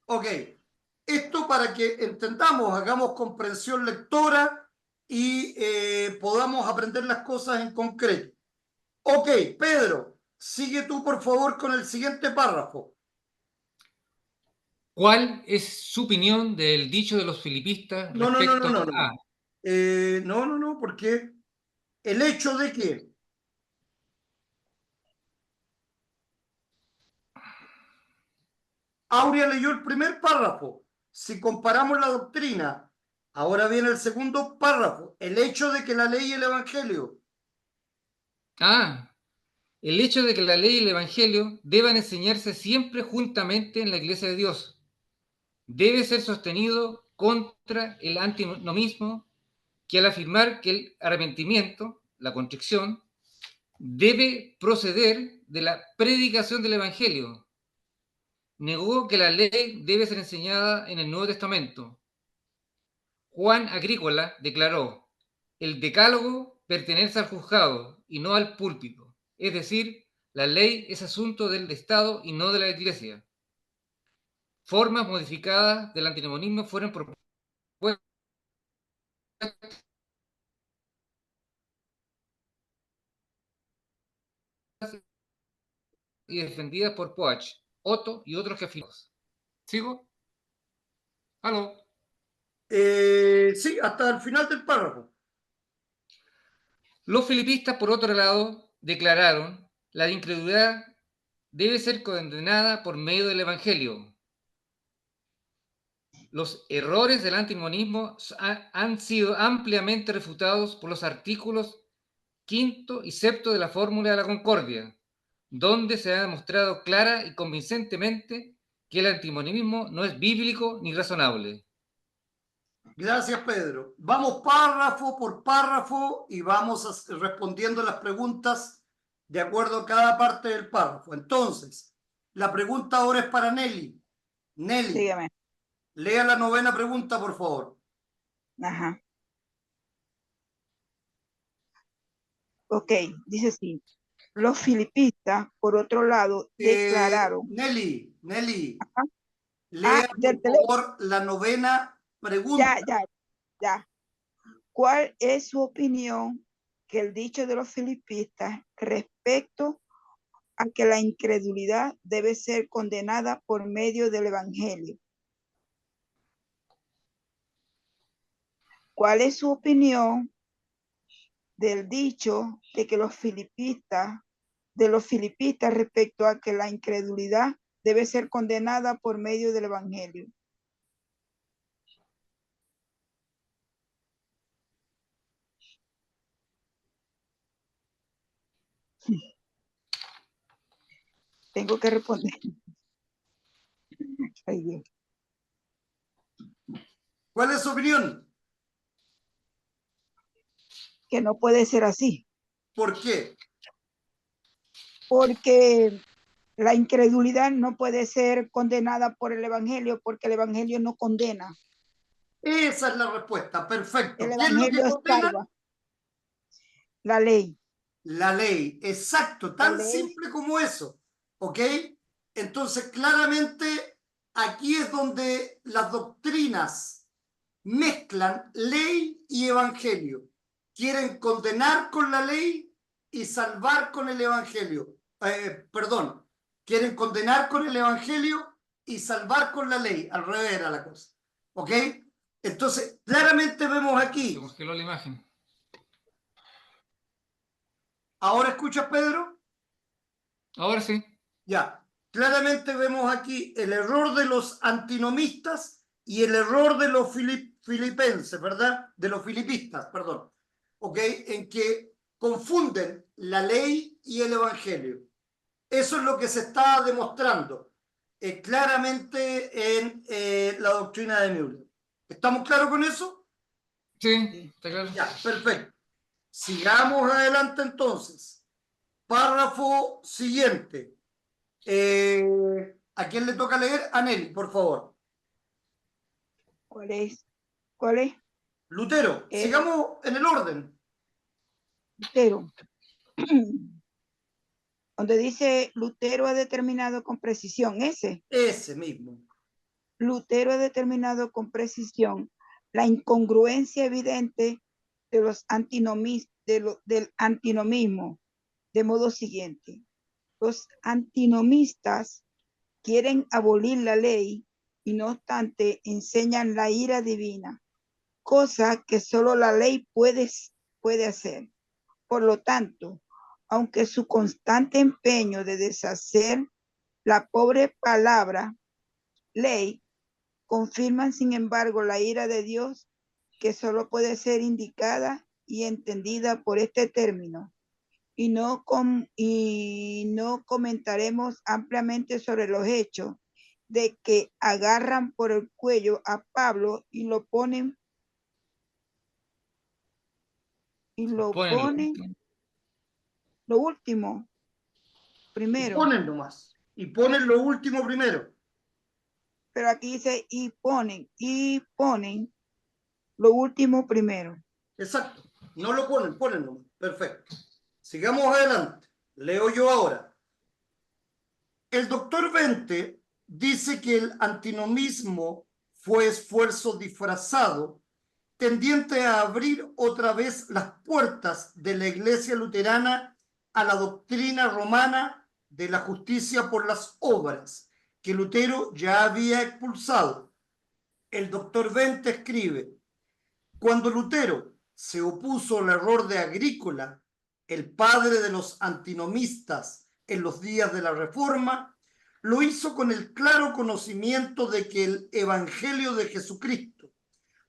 Ok. Esto para que entendamos, hagamos comprensión lectora y podamos aprender las cosas en concreto. Ok, Pedro, sigue tú por favor con el siguiente párrafo. ¿Cuál es su opinión del dicho de los filipistas No, no, no, no, respecto no, a... no. No, no, no, porque el hecho de que Aurea leyó el primer párrafo. Si comparamos la doctrina, ahora viene el segundo párrafo. El hecho de que la ley y el evangelio. El hecho de que la ley y el evangelio deban enseñarse siempre juntamente en la iglesia de Dios debe ser sostenido contra el antinomismo, que al afirmar que el arrepentimiento, la contrición, debe proceder de la predicación del evangelio, negó que la ley debe ser enseñada en el Nuevo Testamento. Juan Agrícola declaró: el decálogo pertenece al juzgado y no al púlpito, es decir, la ley es asunto del Estado y no de la Iglesia. Formas modificadas del antinomismo fueron propuestas y defendidas por Poach, Otto y otros que afirman. ¿Sigo? ¿Aló? Sí, hasta el final del párrafo. Los filipistas, por otro lado, declararon: la incredulidad debe ser condenada por medio del Evangelio. Los errores del antimonismo han sido ampliamente refutados por los artículos 5 y 7 de la Fórmula de la Concordia, donde se ha demostrado clara y convincentemente que el antimonismo no es bíblico ni razonable. Gracias, Pedro. Vamos párrafo por párrafo y vamos respondiendo las preguntas de acuerdo a cada parte del párrafo. Entonces, la pregunta ahora es para Nelly. Nelly, Dígame. lea la 9ª pregunta, por favor. Ajá. Ok, dice así. Los filipistas, por otro lado, declararon. Nelly, Ajá. lea Del por favor la 9ª pregunta. Ya. ¿Cuál es su opinión que el dicho de los filipistas respecto a que la incredulidad debe ser condenada por medio del evangelio? ¿Cuál es su opinión del dicho de que los filipistas respecto a que la incredulidad debe ser condenada por medio del evangelio? Tengo que responder. Ay, Dios. ¿Cuál es su opinión? Que no puede ser así, ¿Por qué? porque la incredulidad no puede ser condenada por el Evangelio, porque el Evangelio no condena. Esa es la respuesta. El Perfecto. ¿Qué es lo que Evangelio condena? salva. La ley. La ley. Exacto. La Tan ley. simple como eso. ¿Ok? Entonces, claramente, aquí es donde las doctrinas mezclan ley y evangelio. Quieren condenar con la ley y salvar con el evangelio. Perdón. Quieren condenar con el evangelio y salvar con la ley. Al revés era la cosa. ¿Ok? Entonces, claramente vemos Se aquí. congeló la imagen. ¿Ahora escuchas, Pedro? Ahora sí. Ya. Claramente vemos aquí el error de los antinomistas y el error de los filipenses, ¿verdad? De los filipistas, perdón. ¿Ok? En que confunden la ley y el evangelio. Eso es lo que se está demostrando claramente en la doctrina de Müller. ¿Estamos claros con eso? Sí, está claro. Ya, perfecto. Sigamos adelante entonces. Párrafo siguiente. ¿A quién le toca leer? A Nelly, por favor. ¿Cuál es? ¿Cuál es? Lutero, sigamos en el orden. Lutero. Donde dice Lutero ha determinado con precisión, Ese mismo. Lutero ha determinado con precisión la incongruencia evidente de los del antinomismo, de modo siguiente. Los antinomistas quieren abolir la ley y no obstante enseñan la ira divina, cosa que solo la ley puede hacer. Por lo tanto, aunque su constante empeño de deshacer la pobre palabra ley confirman, sin embargo, la ira de Dios que solo puede ser indicada y entendida por este término. Y no comentaremos ampliamente sobre los hechos de que agarran por el cuello a Pablo y lo ponen lo último Y primero, ponen nomás. Y ponen lo último primero. pero aquí dice y ponen lo último primero. Exacto. No lo ponen, ponen nomás. Perfecto. Sigamos adelante. Leo yo ahora. El doctor Vente dice que el antinomismo fue esfuerzo disfrazado tendiente a abrir otra vez las puertas de la Iglesia luterana a la doctrina romana de la justicia por las obras, que Lutero ya había expulsado. El doctor Vente escribe: cuando Lutero se opuso al error de Agrícola, el padre de los antinomistas en los días de la Reforma, lo hizo con el claro conocimiento de que el Evangelio de Jesucristo,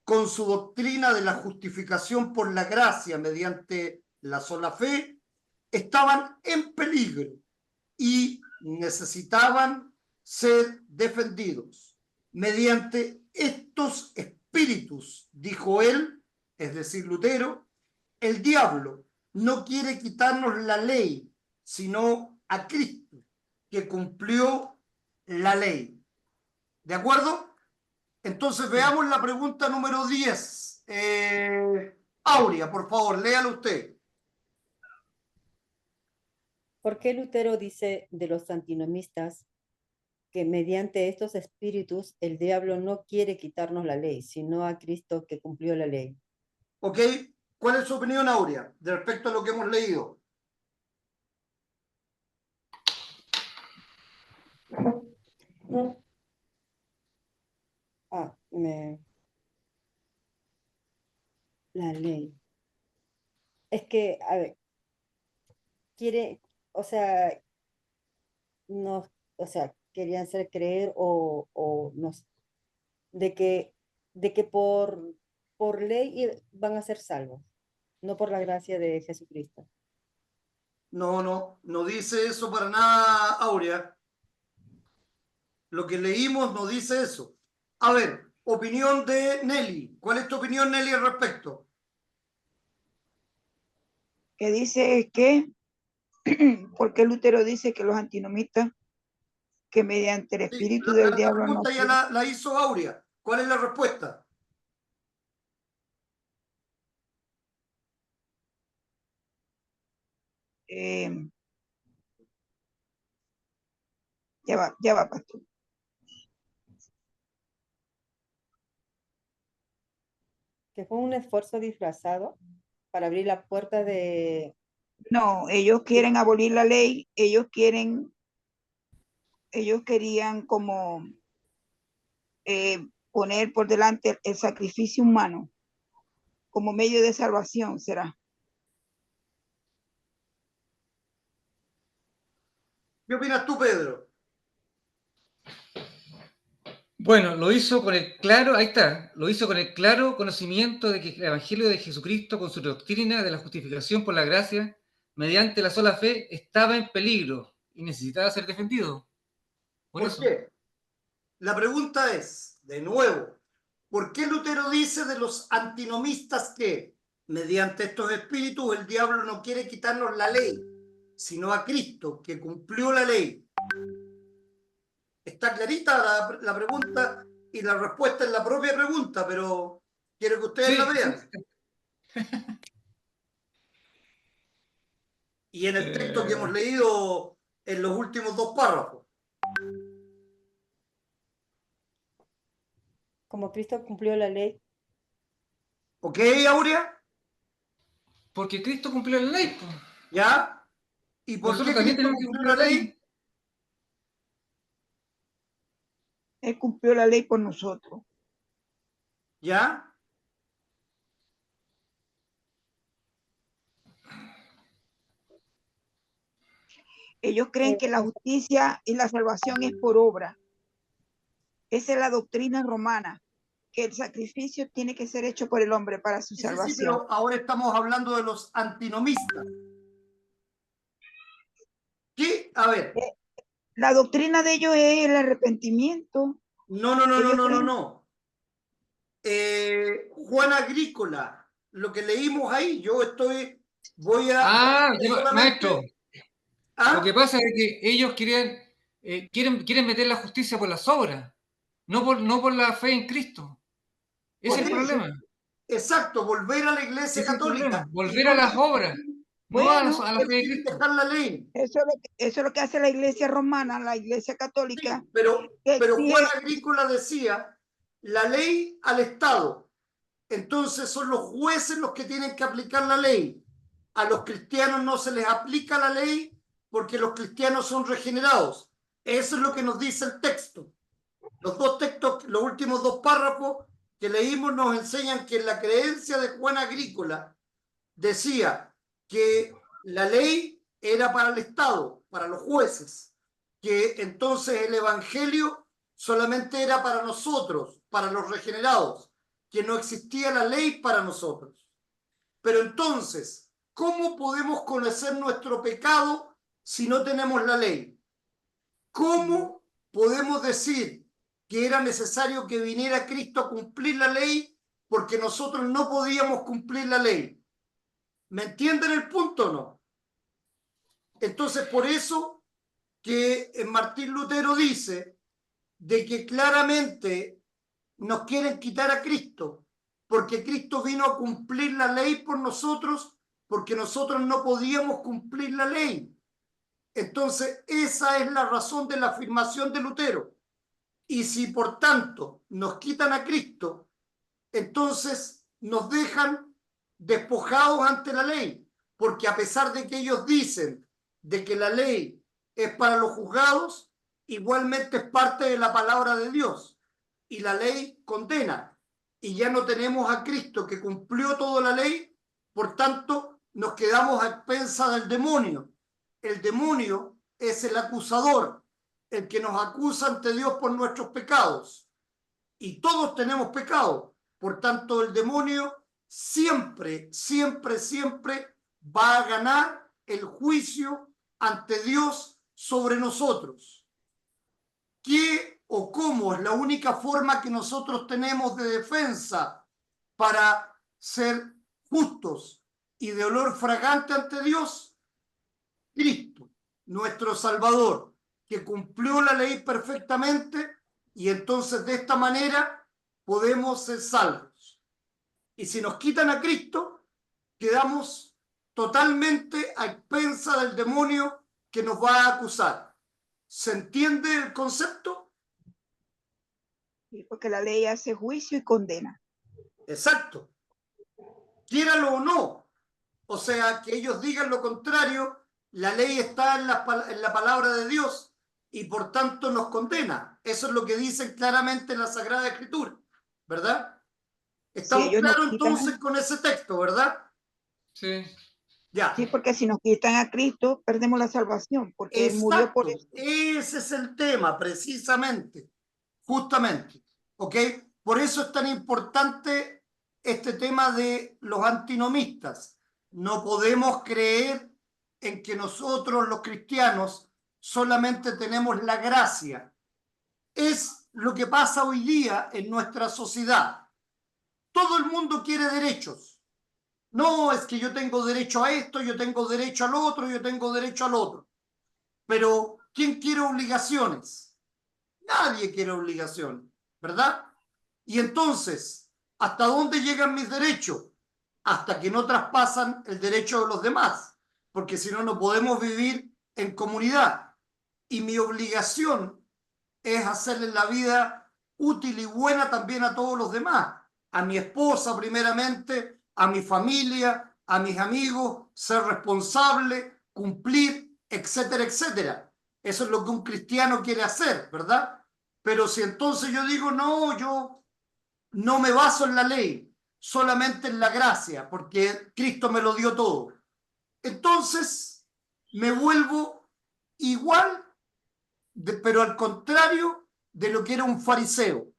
con su doctrina de la justificación por la gracia mediante la sola fe, estaban en peligro y necesitaban ser defendidos. Mediante estos espíritus, dijo él, es decir, Lutero, el diablo no quiere quitarnos la ley, sino a Cristo, que cumplió la ley. ¿De acuerdo? Entonces veamos la pregunta número 10. Aurea, por favor, léalo usted. ¿Por qué Lutero dice de los antinomistas que mediante estos espíritus el diablo no quiere quitarnos la ley, sino a Cristo que cumplió la ley? ¿Ok? ¿Cuál es su opinión, Aurea, de respecto a lo que hemos leído? La ley. Es que, a ver, quiere, o sea, no, o sea, querían hacer creer o no, de que, de que por ley van a ser salvos, no por la gracia de Jesucristo. no dice eso para nada, Aurea. Lo que leímos no dice eso. A ver, opinión de Nelly. ¿Cuál es tu opinión, Nelly, al respecto? Que dice que, porque Lutero dice que los antinomistas, que mediante el Sí, espíritu del la diablo no pregunta ya la hizo Aurea. ¿Cuál es la respuesta? ya va, pastor. Que fue un esfuerzo disfrazado para abrir la puerta de... No, ellos quieren abolir la ley, ellos querían como poner por delante el sacrificio humano como medio de salvación, ¿será? ¿Qué opinas tú, Pedro? Bueno, lo hizo con el claro, ahí está, lo hizo con el claro conocimiento de que el Evangelio de Jesucristo, con su doctrina de la justificación por la gracia, mediante la sola fe, estaba en peligro y necesitaba ser defendido. ¿Por qué? La pregunta es, de nuevo, ¿por qué Lutero dice de los antinomistas que, mediante estos espíritus, el diablo no quiere quitarnos la ley, sino a Cristo, que cumplió la ley? Está clarita la pregunta y la respuesta es la propia pregunta, pero quiero que ustedes la Sí, sí. vean. Y en el texto que hemos leído en los últimos dos párrafos. Como Cristo cumplió la ley. ¿Ok, Aurea? Porque Cristo cumplió la ley, pues. ¿Ya? ¿Y por Nosotros qué también Cristo tenemos que cumplió cumplir la la ley? ley. Él cumplió la ley por nosotros. ¿Ya? Ellos creen que la justicia y la salvación es por obra. Esa es la doctrina romana, que el sacrificio tiene que ser hecho por el hombre para su Sí, sí, sí, salvación. pero ahora estamos hablando de los antinomistas. ¿Qué? A ver. La doctrina de ellos es el arrepentimiento. Ellos creen... No. Juan Agrícola, lo que leímos ahí, voy a Maestro, solamente. lo que ¿Ah? pasa es que ellos quieren meter la justicia por las obras, no por la fe en Cristo. Ese Por es el eso, problema. exacto, volver a la Iglesia Ese es el problema. Católica y Volver a no las obras, no Bueno, a la fe de Cristo. dejar la ley. eso es lo que hace la iglesia romana, la iglesia católica, Sí, pero que Juan exige... Agrícola decía la ley al Estado. Entonces son los jueces los que tienen que aplicar la ley. A los cristianos no se les aplica la ley porque los cristianos son regenerados. Eso es lo que nos dice el texto. Los dos textos, los últimos dos párrafos que leímos nos enseñan que la creencia de Juan Agrícola decía que la ley era para el Estado, para los jueces, que entonces el Evangelio solamente era para nosotros, para los regenerados, que no existía la ley para nosotros. Pero entonces, ¿cómo podemos conocer nuestro pecado si no tenemos la ley? ¿Cómo podemos decir que era necesario que viniera Cristo a cumplir la ley porque nosotros no podíamos cumplir la ley? ¿Me entienden el punto o no? Entonces, por eso que Martín Lutero dice de que claramente nos quieren quitar a Cristo, porque Cristo vino a cumplir la ley por nosotros, porque nosotros no podíamos cumplir la ley. Entonces, esa es la razón de la afirmación de Lutero. Y si por tanto nos quitan a Cristo, entonces nos dejan despojados ante la ley, porque a pesar de que ellos dicen de que la ley es para los juzgados, igualmente es parte de la palabra de Dios y la ley condena. Y ya no tenemos a Cristo que cumplió toda la ley, por tanto nos quedamos a expensas del demonio. El demonio es el acusador, el que nos acusa ante Dios por nuestros pecados. Y todos tenemos pecado. Por tanto, el demonio siempre va a ganar el juicio ante Dios sobre nosotros. ¿Qué o cómo es la única forma que nosotros tenemos de defensa para ser justos y de olor fragante ante Dios? Cristo, nuestro Salvador, que cumplió la ley perfectamente, y entonces de esta manera podemos ser salvos. Y si nos quitan a Cristo, quedamos totalmente a expensa del demonio que nos va a acusar. ¿Se entiende el concepto? Sí, porque la ley hace juicio y condena. Exacto. Quiéralo o no. O sea, que ellos digan lo contrario, la ley está en la palabra de Dios y por tanto nos condena. Eso es lo que dicen claramente en la Sagrada Escritura, ¿verdad? Si Estamos ellos nos claros quitan, entonces con ese texto, ¿verdad? Sí. Ya. sí, porque si nos quitan a Cristo, perdemos la salvación, porque Él murió por Exacto. eso. Ese es el tema, precisamente. Justamente. ¿Ok? Por eso es tan importante este tema de los antinomistas. No podemos creer en que nosotros los cristianos solamente tenemos la gracia. Es lo que pasa hoy día en nuestra sociedad. Todo el mundo quiere derechos. No, es que yo tengo derecho a esto, yo tengo derecho al otro, yo tengo derecho al otro. Pero, ¿quién quiere obligaciones? Nadie quiere obligaciones, ¿verdad? Y entonces, ¿hasta dónde llegan mis derechos? Hasta que no traspasan el derecho de los demás, porque si no, no podemos vivir en comunidad. Y mi obligación es hacerle la vida útil y buena también a todos los demás, a mi esposa primeramente, a mi familia, a mis amigos, ser responsable, cumplir, etcétera, etcétera. Eso es lo que un cristiano quiere hacer, ¿verdad? Pero si entonces yo digo, no, yo no me baso en la ley, solamente en la gracia, porque Cristo me lo dio todo, entonces me vuelvo igual pero al contrario de lo que era un fariseo.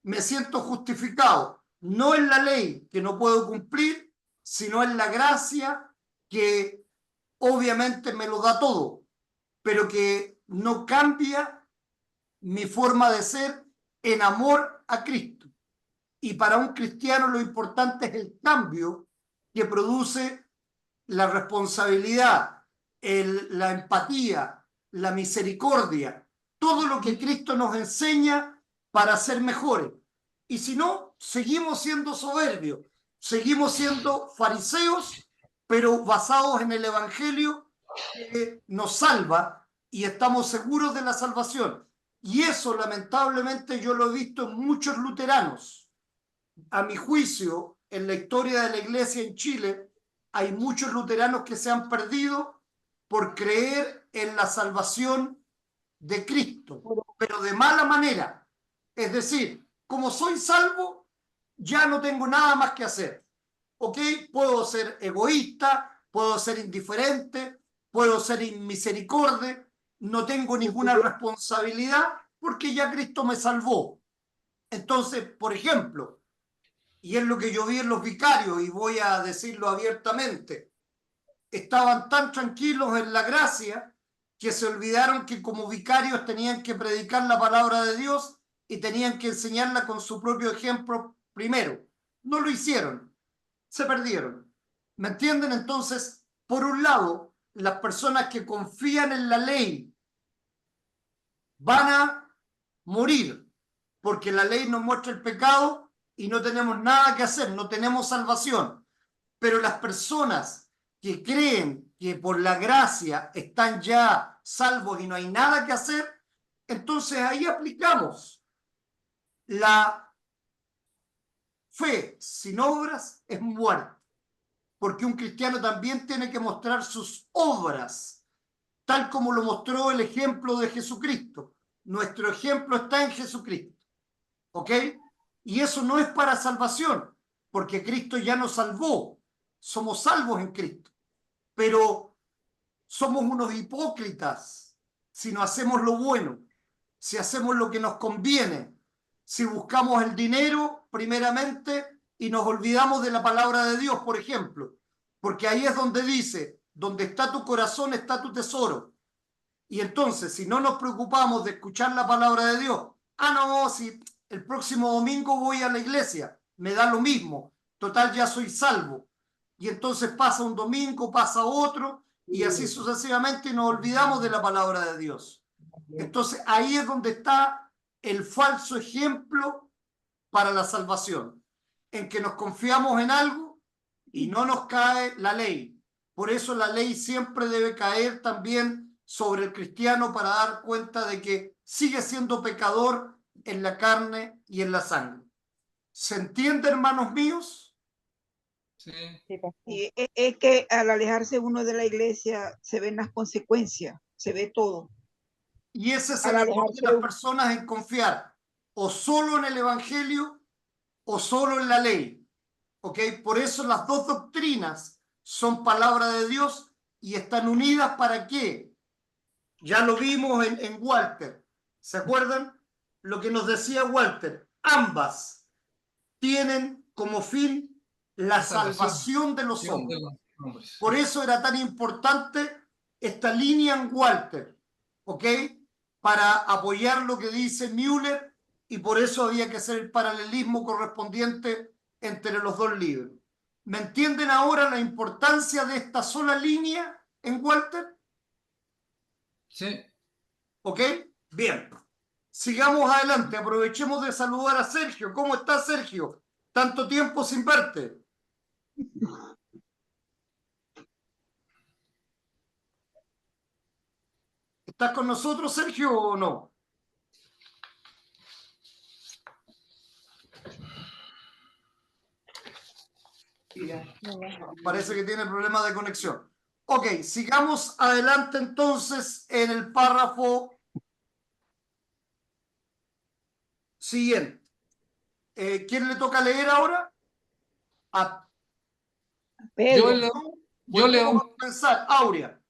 Me siento justificado, no en la ley que no puedo cumplir, sino en la gracia que obviamente me lo da todo, pero que no cambia mi forma de ser en amor a Cristo. Y para un cristiano lo importante es el cambio que produce la responsabilidad, la empatía, la misericordia, todo lo que Cristo nos enseña para ser mejores. Y si no, seguimos siendo soberbios, seguimos siendo fariseos, pero basados en el Evangelio que nos salva y estamos seguros de la salvación. Y eso, lamentablemente, yo lo he visto en muchos luteranos. A mi juicio, en la historia de la iglesia en Chile, hay muchos luteranos que se han perdido por creer en la salvación de Cristo, pero de mala manera. Es decir, como soy salvo, ya no tengo nada más que hacer. ¿Ok? Puedo ser egoísta, puedo ser indiferente, puedo ser inmisericorde, no tengo ninguna responsabilidad porque ya Cristo me salvó. Entonces, por ejemplo, y es lo que yo vi en los vicarios, y voy a decirlo abiertamente, estaban tan tranquilos en la gracia que se olvidaron que como vicarios tenían que predicar la palabra de Dios y tenían que enseñarla con su propio ejemplo primero. No lo hicieron, se perdieron. ¿Me entienden? Entonces, por un lado, las personas que confían en la ley van a morir porque la ley nos muestra el pecado y no tenemos nada que hacer, no tenemos salvación. Pero las personas que creen que por la gracia están ya salvos y no hay nada que hacer, entonces ahí aplicamos la fe sin obras es muerte, porque un cristiano también tiene que mostrar sus obras, tal como lo mostró el ejemplo de Jesucristo. Nuestro ejemplo está en Jesucristo. ¿Ok? Y eso no es para salvación, porque Cristo ya nos salvó. Somos salvos en Cristo. Pero somos unos hipócritas si no hacemos lo bueno, si hacemos lo que nos conviene, si buscamos el dinero primeramente y nos olvidamos de la palabra de Dios, por ejemplo. Porque ahí es donde dice, donde está tu corazón está tu tesoro. Y entonces, si no nos preocupamos de escuchar la palabra de Dios, no, si el próximo domingo voy a la iglesia, me da lo mismo, total ya soy salvo. Y entonces pasa un domingo, pasa otro, y así sucesivamente nos olvidamos de la palabra de Dios. Entonces ahí es donde está el falso ejemplo para la salvación, en que nos confiamos en algo y no nos cae la ley. Por eso la ley siempre debe caer también sobre el cristiano para dar cuenta de que sigue siendo pecador en la carne y en la sangre. ¿Se entiende, hermanos míos? Sí. Sí, pastor. Y es que al alejarse uno de la iglesia se ven las consecuencias, se ve todo. Y ese es Al el error alejarse de las uno. personas en confiar o solo en el evangelio o solo en la ley. ¿Ok? Por eso las dos doctrinas son palabra de Dios y están unidas. ¿Para qué? Ya lo vimos en Walter. ¿Se acuerdan? Lo que nos decía Walter. Ambas tienen como fin la salvación de los hombres. Por eso era tan importante esta línea en Walter, ¿ok? Para apoyar lo que dice Müller, y por eso había que hacer el paralelismo correspondiente entre los dos libros. ¿Me entienden ahora la importancia de esta sola línea en Walter? Sí. ¿Ok? Bien. Sigamos adelante. Aprovechemos de saludar a Sergio. ¿Cómo está, Sergio? Tanto tiempo sin verte. ¿Estás con nosotros, Sergio, o no? Parece que tiene problemas de conexión. Ok, sigamos adelante entonces en el párrafo siguiente. ¿Quién le toca leer ahora? A Pedro, Yo leo. Volvemos a comenzar. Aurea.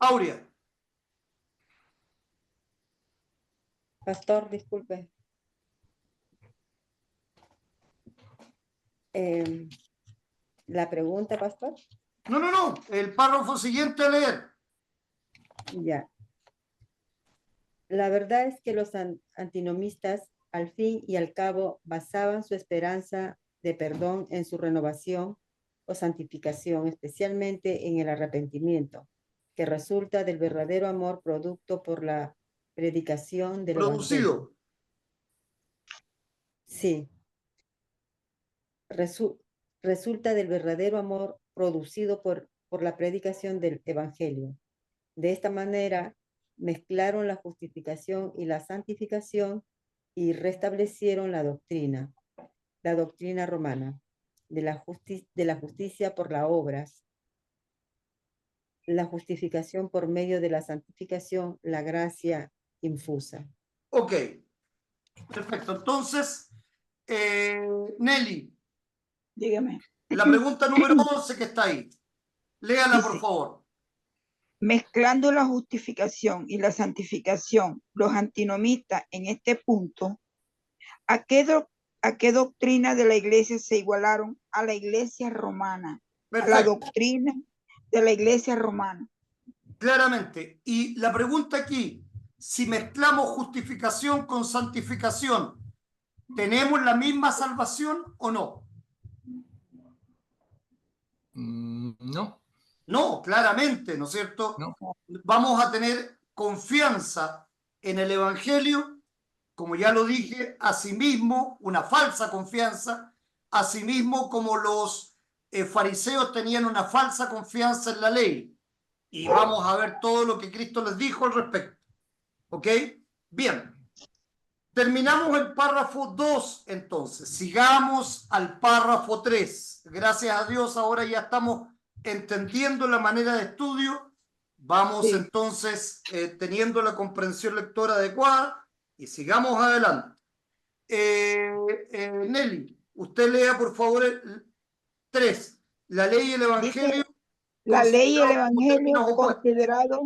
Aurea. Pastor, disculpe. La pregunta, pastor. No. El párrafo siguiente a leer. Ya. La verdad es que los antinomistas, al fin y al cabo, basaban su esperanza de perdón en su renovación o santificación, especialmente en el arrepentimiento, que resulta del verdadero amor producto por la predicación del Evangelio. Producido. Sí. Resulta del verdadero amor producido por la predicación del Evangelio. De esta manera, mezclaron la justificación y la santificación y restablecieron la doctrina romana, de la justicia por las obras, la justificación por medio de la santificación, la gracia infusa. Ok, perfecto. Entonces, Nelly, dígame. la pregunta número 11 que está ahí. Léala, por Dice, favor. mezclando la justificación y la santificación, los antinomistas en este punto, ¿a qué doctrina de la iglesia se igualaron? A la iglesia romana. Perfecto. A la doctrina de la iglesia romana. Claramente. Y la pregunta aquí, si mezclamos justificación con santificación, ¿tenemos la misma salvación o no? No. No, claramente, ¿no es cierto? No. Vamos a tener confianza en el Evangelio, como ya lo dije, asimismo, una falsa confianza, asimismo como los fariseos tenían una falsa confianza en la ley. Y vamos a ver todo lo que Cristo les dijo al respecto. ¿Ok? Bien. Terminamos el párrafo 2, entonces. Sigamos al párrafo 3. Gracias a Dios, ahora ya estamos entendiendo la manera de estudio. Vamos Sí. entonces teniendo la comprensión lectora adecuada y sigamos adelante. Nelly, usted lea por favor el 3. La ley y el evangelio. Dice, la ley y el considerados como evangelio términos opuestos. considerado,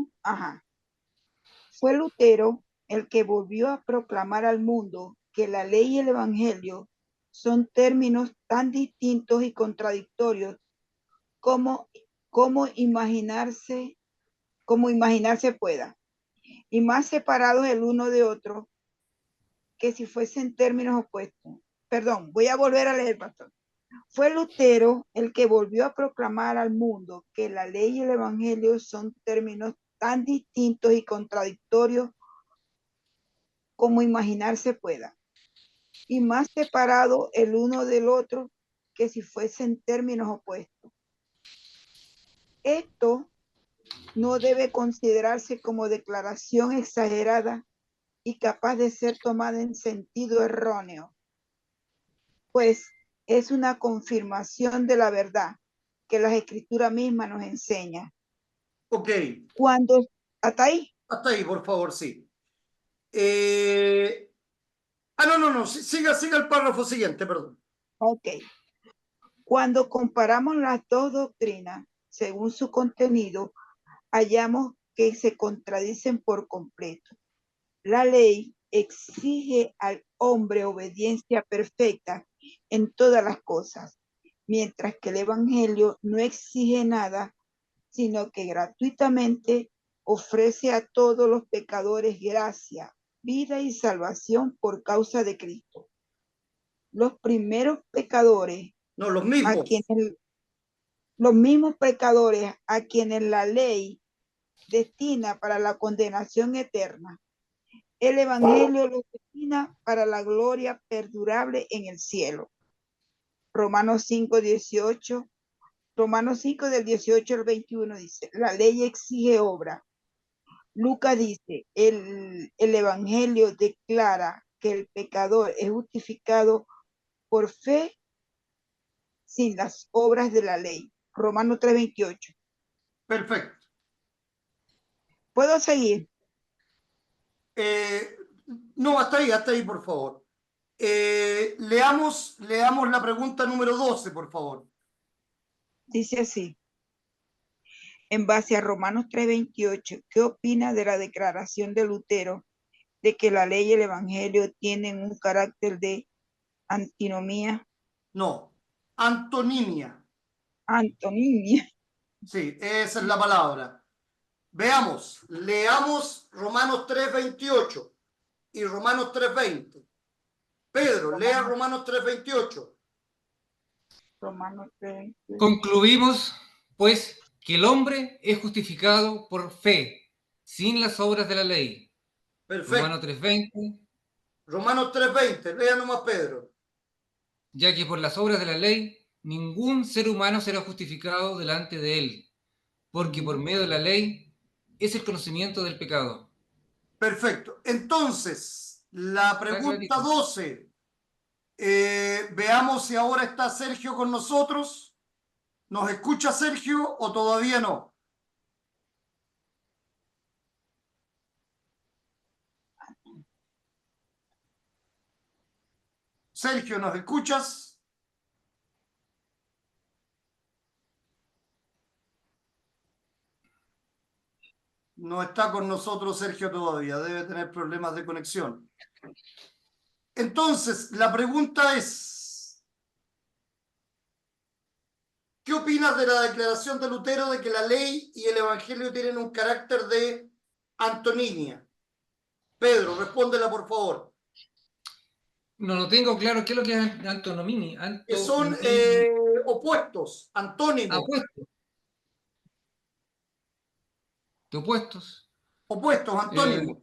fue Lutero el que volvió a proclamar al mundo que la ley y el evangelio son términos tan distintos y contradictorios como, imaginarse pueda, y más separados el uno de otro que si fuesen términos opuestos. Perdón, voy a volver a leer, pastor. Fue Lutero el que volvió a proclamar al mundo que la ley y el evangelio son términos tan distintos y contradictorios como imaginarse pueda, y más separado el uno del otro que si fuesen términos opuestos. Esto no debe considerarse como declaración exagerada y capaz de ser tomada en sentido erróneo, pues es una confirmación de la verdad que la escritura misma nos enseña. Ok, Cuando, hasta ahí, hasta ahí, por favor, sí. No, siga el párrafo siguiente, perdón. ok. Cuando comparamos las dos doctrinas, según su contenido, hallamos que se contradicen por completo. La ley exige al hombre obediencia perfecta en todas las cosas, mientras que el evangelio no exige nada, sino que gratuitamente ofrece a todos los pecadores gracia, vida y salvación por causa de Cristo. Los primeros pecadores No, los a mismos. quienes los mismos pecadores a quienes la ley destina para la condenación eterna, el evangelio los destina para la gloria perdurable en el cielo. Romanos 5, 18, Romanos 5 del 18 al 21 dice, la ley exige obra. Lucas dice, el evangelio declara que el pecador es justificado por fe sin las obras de la ley. Romanos 3, 28. Perfecto. ¿Puedo seguir? No, hasta ahí, por favor. Leamos la pregunta número 12, por favor. Dice así, en base a Romanos 3:28, ¿qué opina de la declaración de Lutero de que la ley y el evangelio tienen un carácter de antinomía? No, antonimia. Antonimia. Sí, esa es la palabra. Veamos, leamos Romanos 3:28 y Romanos 3:20. Pedro, lea Romanos 3:28. Romanos 3. Concluimos, pues, que el hombre es justificado por fe, sin las obras de la ley. Romanos Perfecto. 3:20, Romanos 3:20, lea nomás Pedro. ya que por las obras de la ley ningún ser humano será justificado delante de él, porque por medio de la ley es el conocimiento del pecado. Perfecto. Entonces, la Está pregunta clarito. 12. Veamos si ahora está Sergio con nosotros. ¿Nos escucha Sergio o todavía no? Sergio, ¿nos escuchas? No está con nosotros Sergio todavía, debe tener problemas de conexión. Entonces, la pregunta es, ¿qué opinas de la declaración de Lutero de que la ley y el evangelio tienen un carácter de antonimia? Pedro, respóndela por favor. No lo tengo claro. ¿Qué es lo que es antonomini? Que son opuestos, antónimos, Apuestos. De opuestos. opuestos, Eh, antónimos.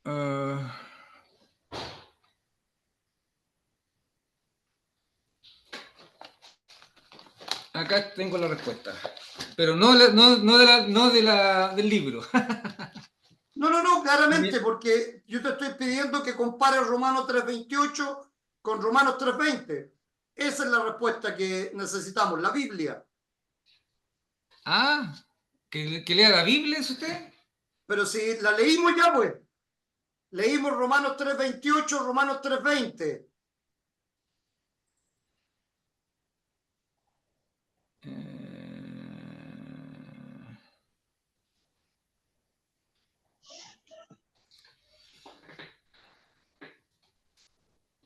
uh, Acá tengo la respuesta. Pero no del libro. No, claramente, porque yo te estoy pidiendo que compares Romanos 3:28 con Romanos 3:20. Esa es la respuesta que necesitamos, la Biblia. Ah, que lea la Biblia, ¿es usted? Pero si la leímos ya, pues. Leímos Romanos 3:28, Romanos 3:20.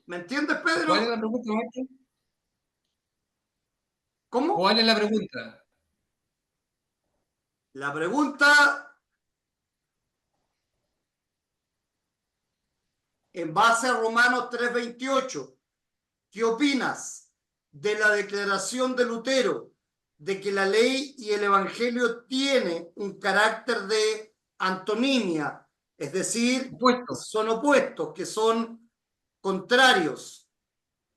¿Me entiendes, Pedro? ¿Cuál es la pregunta, maestro? ¿Cómo? ¿Cuál es la pregunta? La pregunta, en base a Romanos 3:28, ¿qué opinas de la declaración de Lutero de que la ley y el evangelio tienen un carácter de antonimia? Es decir, Opuestos. son opuestos, que son contrarios.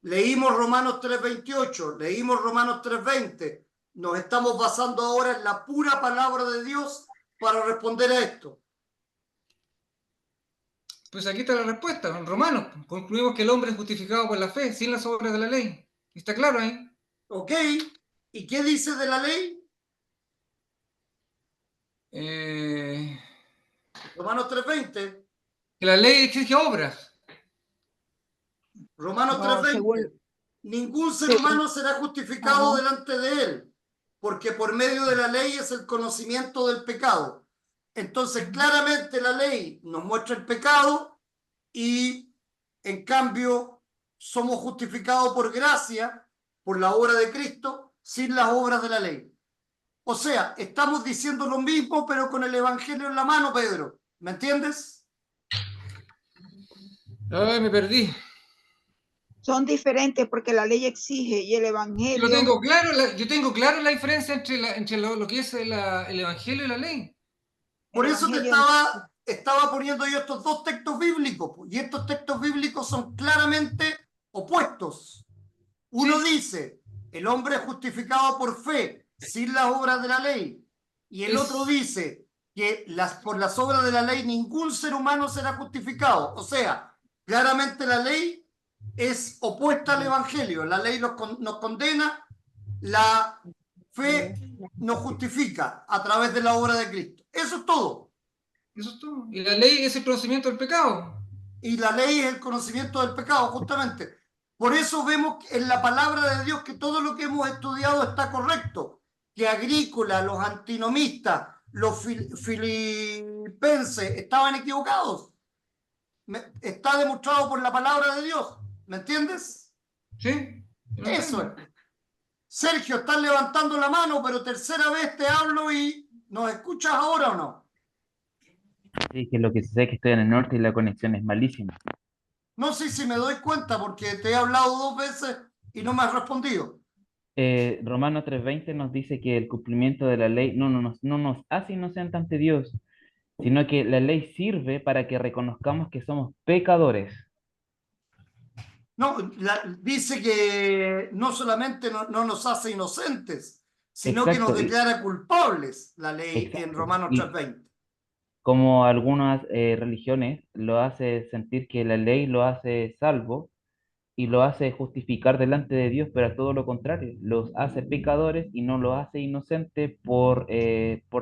Leímos Romanos 3:28, leímos Romanos 3:20. Nos estamos basando ahora en la pura palabra de Dios para responder a esto. Pues aquí está la respuesta. En Romanos concluimos que el hombre es justificado por la fe, sin las obras de la ley. ¿Está claro ahí? ¿Ok? ¿Y qué dice de la ley? Romanos 3:20. Que la ley exige obras. Romanos No, 3:20. según, Ningún ser según- humano será justificado Ajá. delante de él, porque por medio de la ley es el conocimiento del pecado. Entonces, claramente la ley nos muestra el pecado y, en cambio, somos justificados por gracia, por la obra de Cristo, sin las obras de la ley. O sea, estamos diciendo lo mismo, pero con el Evangelio en la mano, Pedro. ¿Me entiendes? Ay, me perdí. son diferentes porque la ley exige y el Yo evangelio. tengo claro la diferencia entre lo que es el evangelio y la ley. Por El eso te evangelio estaba poniendo yo estos dos textos bíblicos, y estos textos bíblicos son claramente opuestos. Uno Sí. dice, el hombre es justificado por fe, sin las obras de la ley, y el otro dice que por las obras de la ley ningún ser humano será justificado. O sea, claramente la ley es opuesta al evangelio. La ley nos condena, la fe nos justifica a través de la obra de Cristo. Eso es todo. Eso es todo. Y la ley es el conocimiento del pecado. Y la ley es el conocimiento del pecado, justamente. Por eso vemos en la palabra de Dios que todo lo que hemos estudiado está correcto. Que Agrícola, los antinomistas, los filipenses estaban equivocados. Está demostrado por la palabra de Dios. ¿Me entiendes? ¿Sí? Eso es. Sergio, estás levantando la mano, pero tercera vez te hablo y ¿nos escuchas ahora o no? Sí, que lo que sucede es que estoy en el norte y la conexión es malísima. No sé si me doy cuenta porque te he hablado 2 veces y no me has respondido. Romanos 3:20 nos dice que el cumplimiento de la ley no nos hace inocentes ante Dios, sino que la ley sirve para que reconozcamos que somos pecadores. No, dice que no solamente no nos hace inocentes, sino que nos Exacto, declara culpables la ley en exacto. Romanos Y 3:20. como algunas religiones lo hace sentir que la ley lo hace salvo y lo hace justificar delante de Dios, pero a todo lo contrario, los hace pecadores y no los hace inocentes por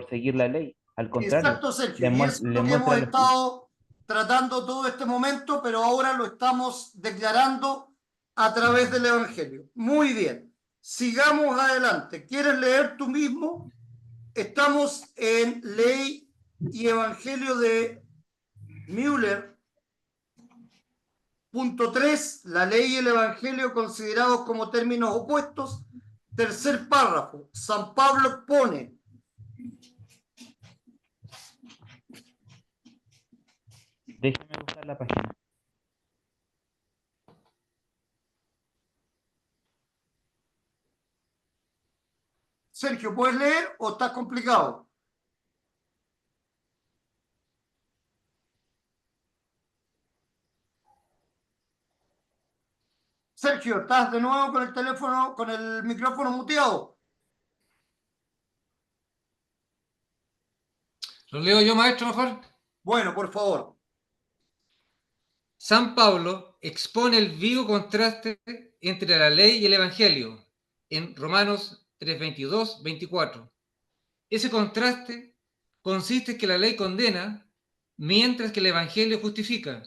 seguir la ley. Al contrario, Exacto, Sergio, y eso es le lo que hemos muestra estado tratando todo este momento, pero ahora lo estamos declarando a través del Evangelio. Muy bien, sigamos adelante. ¿Quieres leer tú mismo? Estamos en Ley y Evangelio de Müller. Punto 3, la ley y el evangelio considerados como términos opuestos. Tercer párrafo, San Pablo expone. Déjame buscar la página. Sergio, ¿puedes leer o está complicado? Sergio, ¿estás de nuevo con el teléfono, con el micrófono muteado? ¿Lo leo yo, maestro, mejor? Bueno, por favor. San Pablo expone el vivo contraste entre la ley y el evangelio en Romanos 3:22, 24. Ese contraste consiste en que la ley condena, mientras que el evangelio justifica.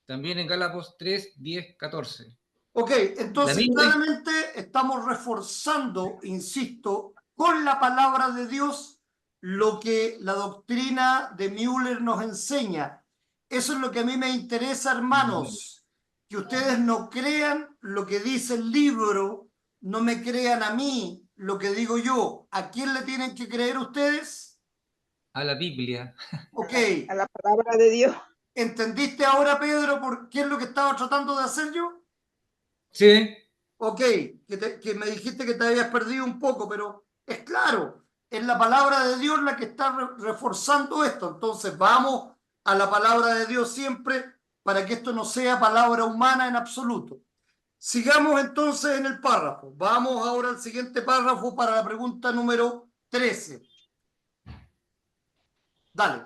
También en Gálatas 3, 10, 14. Ok, entonces claramente estamos reforzando, insisto, con la palabra de Dios lo que la doctrina de Müller nos enseña. Eso es lo que a mí me interesa, hermanos, que ustedes no crean lo que dice el libro, no me crean a mí lo que digo yo. ¿A quién le tienen que creer ustedes? A la Biblia. Ok. A la palabra de Dios. ¿Entendiste ahora, Pedro, por qué es lo que estaba tratando de hacer yo? Sí. Ok, que me dijiste que te habías perdido un poco, pero es claro, es la palabra de Dios la que está reforzando esto. Entonces vamos a la palabra de Dios siempre para que esto no sea palabra humana en absoluto. Sigamos entonces en el párrafo. Vamos ahora al siguiente párrafo para la pregunta número 13. Dale.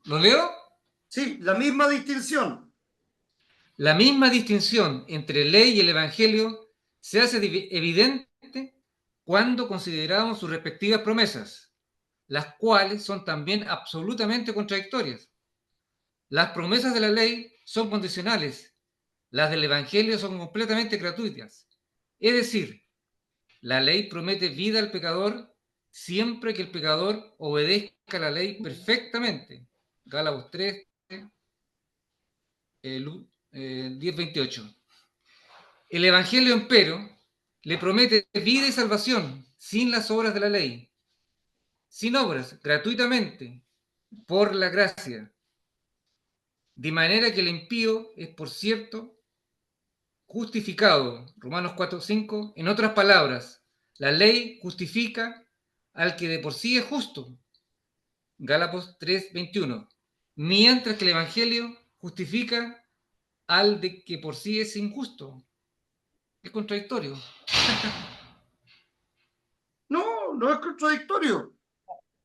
¿Lo leo? Sí, la misma distinción. La misma distinción entre ley y el Evangelio se hace evidente cuando consideramos sus respectivas promesas, las cuales son también absolutamente contradictorias. Las promesas de la ley son condicionales, las del Evangelio son completamente gratuitas. Es decir, la ley promete vida al pecador siempre que el pecador obedezca la ley perfectamente. Gálatas 3, 10:28. El Evangelio, empero, le promete vida y salvación sin las obras de la ley, sin obras, gratuitamente, por la gracia. De manera que el impío es, por cierto, justificado. Romanos 4:5. En otras palabras, la ley justifica al que de por sí es justo. Gálatas 3:21. Mientras que el Evangelio justifica al de que por sí es injusto. Es contradictorio. No, no es contradictorio.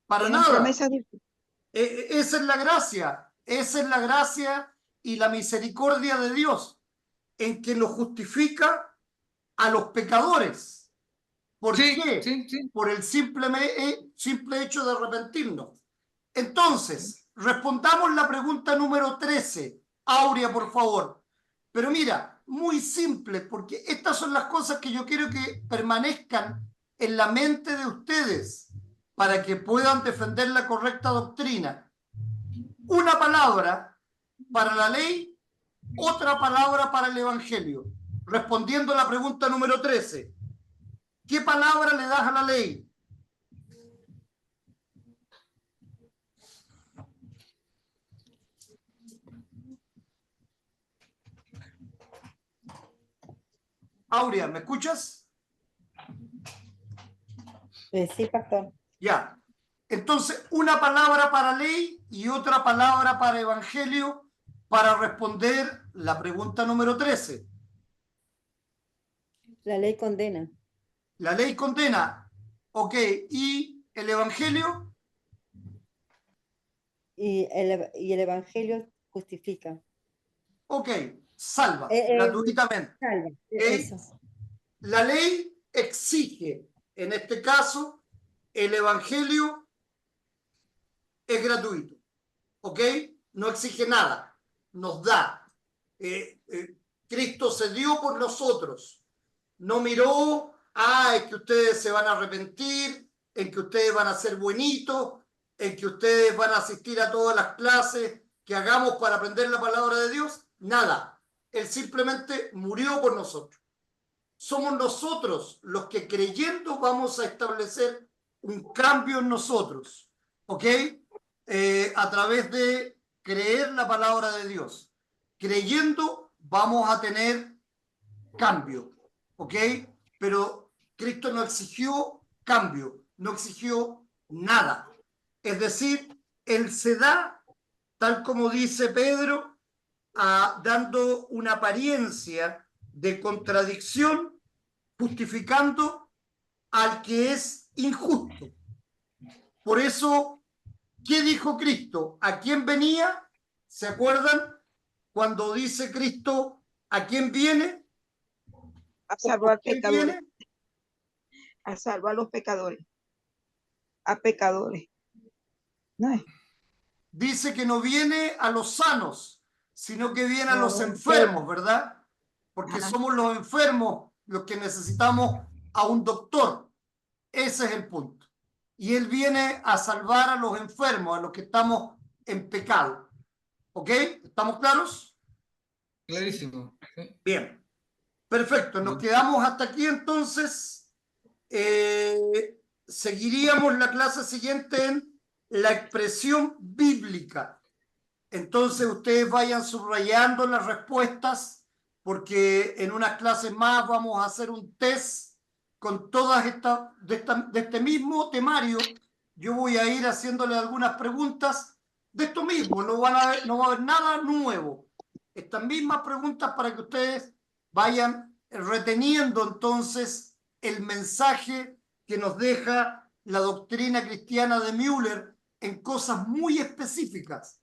Para Tienen nada. promesas Esa es la gracia. Esa es la gracia y la misericordia de Dios, en que lo justifica a los pecadores. ¿Por Sí, qué? sí, sí. Por el simple hecho de arrepentirnos. Entonces, respondamos la pregunta número 13. Aurea, por favor. Pero mira, muy simple, porque estas son las cosas que yo quiero que permanezcan en la mente de ustedes para que puedan defender la correcta doctrina. Una palabra para la ley, otra palabra para el evangelio. Respondiendo a la pregunta número 13. ¿Qué palabra le das a la ley? Aurea, ¿me escuchas? Sí, pastor. Ya. Entonces, una palabra para ley y otra palabra para evangelio para responder la pregunta número 13. La ley condena La ley condena. Ok. ¿Y el evangelio? y el evangelio justifica. Ok. Salva Eh, gratuitamente. salva, ¿Ok? eso. La ley exige, en este caso, el evangelio es gratuito. ¿Ok? No exige nada. Nos da. Cristo se dio por nosotros. No miró, es que ustedes se van a arrepentir, en que ustedes van a ser buenitos, en que ustedes van a asistir a todas las clases que hagamos para aprender la palabra de Dios. Nada. Él simplemente murió por nosotros. Somos nosotros los que creyendo vamos a establecer un cambio en nosotros. ¿Ok? A través de creer la palabra de Dios. Creyendo vamos a tener cambio. ¿Ok? Pero Cristo no exigió cambio, no exigió nada. Es decir, Él se da, tal como dice Pedro, dando una apariencia de contradicción, justificando al que es injusto. Por eso, ¿qué dijo Cristo? ¿A quién venía? ¿Se acuerdan? Cuando dice Cristo, ¿a quién viene? a salvar ¿Quién pecadores, viene? a salvar a los pecadores, a pecadores. ¿No es? Dice que no viene a los sanos, sino que viene a No, los no, enfermos, ¿verdad? Porque Ajá. somos los enfermos los que necesitamos a un doctor. Ese es el punto. Y Él viene a salvar a los enfermos, a los que estamos en pecado. ¿Ok? ¿Estamos claros? Clarísimo. ¿Sí? Bien, perfecto. Nos quedamos hasta aquí entonces. Seguiríamos la clase siguiente en la expresión bíblica. Entonces ustedes vayan subrayando las respuestas porque en unas clases más vamos a hacer un test con todas estas de este mismo temario. Yo voy a ir haciéndole algunas preguntas de esto mismo. No va a haber nada nuevo. Estas mismas preguntas para que ustedes vayan reteniendo entonces el mensaje que nos deja la doctrina cristiana de Müller en cosas muy específicas.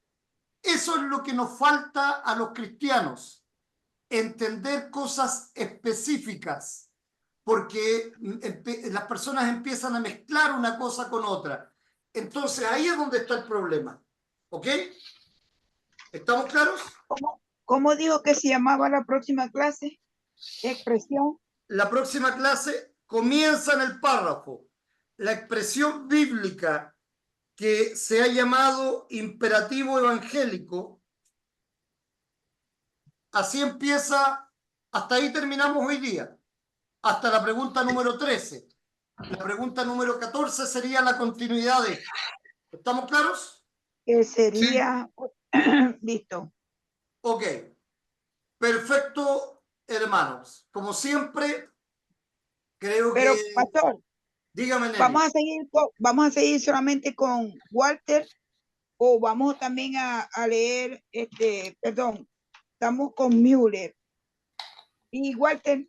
Eso es lo que nos falta a los cristianos, entender cosas específicas, porque las personas empiezan a mezclar una cosa con otra. Entonces ahí es donde está el problema. ¿Ok? ¿Estamos claros? ¿Cómo dijo que se llamaba la próxima clase? Expresión. La próxima clase comienza en el párrafo. La expresión bíblica que se ha llamado imperativo evangélico. Así empieza, hasta ahí terminamos hoy día, hasta la pregunta número 13. La pregunta número 14 sería la continuidad de esto. ¿Estamos claros? Que sería, listo. Ok, perfecto, hermanos. Como siempre, creo Pero, que... pastor, Dígame, Nelly. vamos a seguir solamente con Walter o vamos también a leer, perdón, estamos con Müller. Y Walter,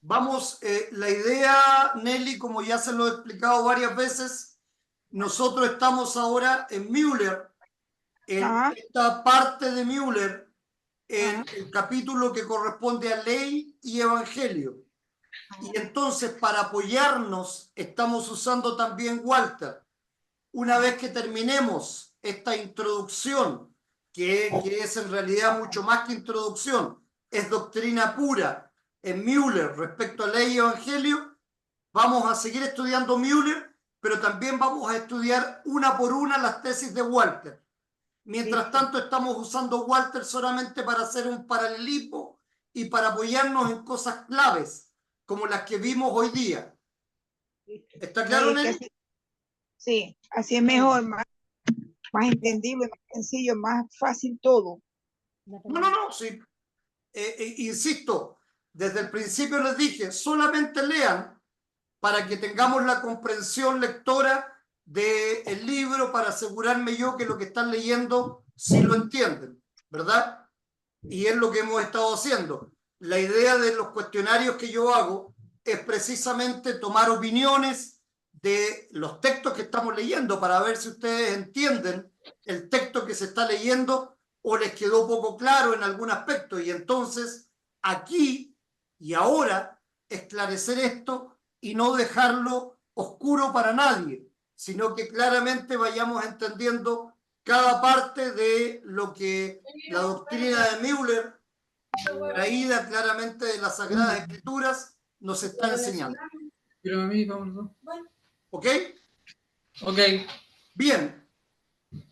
Vamos, la idea, Nelly, como ya se lo he explicado varias veces, nosotros estamos ahora en Müller, en Ajá. esta parte de Müller, en el capítulo que corresponde a ley y evangelio. Y entonces, para apoyarnos, estamos usando también Walter. Una vez que terminemos esta introducción, que es en realidad mucho más que introducción, es doctrina pura en Müller respecto a ley y evangelio, vamos a seguir estudiando Müller, pero también vamos a estudiar una por una las tesis de Walter. Mientras tanto, estamos usando Walter solamente para hacer un paralelismo y para apoyarnos en cosas claves, como las que vimos hoy día. ¿Está claro, Nelly? Sí, así es mejor, más entendible, más sencillo, más fácil todo. No, sí. Insisto, desde el principio les dije, solamente lean para que tengamos la comprensión lectora del libro, para asegurarme yo que lo que están leyendo sí lo entienden, ¿verdad? Y es lo que hemos estado haciendo. La idea de los cuestionarios que yo hago es precisamente tomar opiniones de los textos que estamos leyendo para ver si ustedes entienden el texto que se está leyendo o les quedó poco claro en algún aspecto. Y entonces, aquí y ahora, esclarecer esto y no dejarlo oscuro para nadie, sino que claramente vayamos entendiendo cada parte de lo que la doctrina de Müller, traída claramente de las Sagradas Escrituras, nos está enseñando. Pero a mí, vámonos. ¿Ok? Ok. Bien.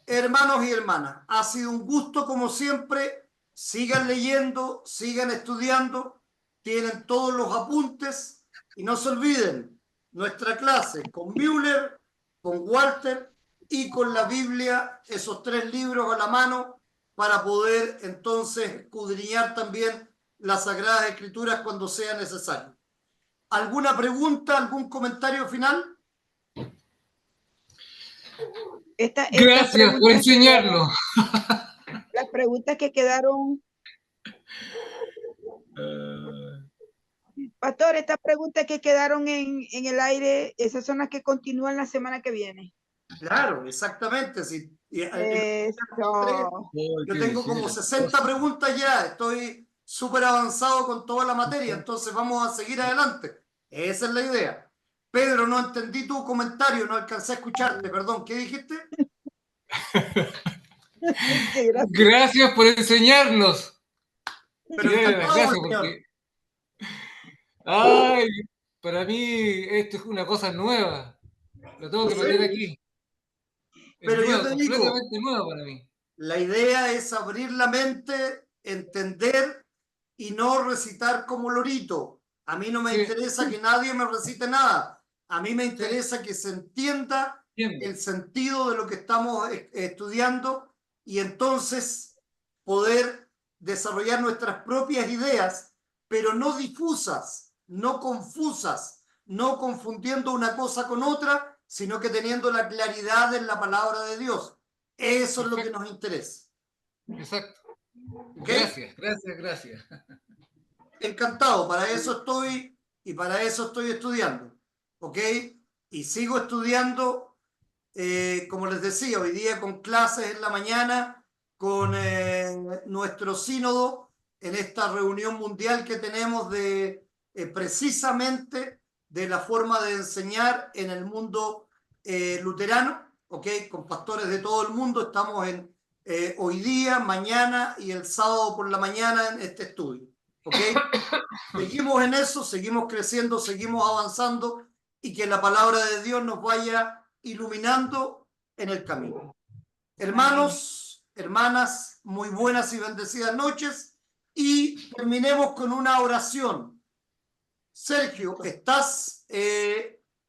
Hermanos y hermanas, ha sido un gusto como siempre. Sigan leyendo, sigan estudiando, tienen todos los apuntes y no se olviden nuestra clase con Müller, con Walter y con la Biblia, esos 3 libros a la mano para poder entonces escudriñar también las Sagradas Escrituras cuando sea necesario. ¿Alguna pregunta, algún comentario final? Gracias por enseñarlo. Las preguntas que quedaron, Pastor, estas preguntas que quedaron en el aire, esas son las que continúan la semana que viene. Claro, exactamente. Sí. Eso. Yo tengo como 60 preguntas ya, estoy súper avanzado con toda la materia, entonces vamos a seguir adelante. Esa es la idea. Pedro, no entendí tu comentario, no alcancé a escucharte, perdón, ¿qué dijiste? Gracias por enseñarnos. Pero Gracias señor. porque... Ay, para mí esto es una cosa nueva. Lo tengo que meter aquí. Pero yo nuevo, te digo, completamente nuevo para mí. la idea es abrir la mente, entender y no recitar como lorito. A mí no me Sí. interesa que nadie me recite nada. A mí me interesa que se entienda Entiendo. el sentido de lo que estamos estudiando y entonces poder desarrollar nuestras propias ideas, pero no difusas, no confusas, no confundiendo una cosa con otra, sino que teniendo la claridad en la palabra de Dios. Eso es lo que nos interesa. Exacto. ¿Ok? Gracias, gracias, gracias. Encantado, para eso estoy y para eso estoy estudiando. ¿Ok? Y sigo estudiando, como les decía, hoy día con clases en la mañana, con nuestro sínodo en esta reunión mundial que tenemos de precisamente de la forma de enseñar en el mundo luterano, ¿ok? Con pastores de todo el mundo. Estamos en hoy día, mañana y el sábado por la mañana en este estudio. ¿Ok? Seguimos en eso, seguimos creciendo, seguimos avanzando y que la palabra de Dios nos vaya iluminando en el camino. Hermanos, hermanas, muy buenas y bendecidas noches y terminemos con una oración. Sergio, ¿estás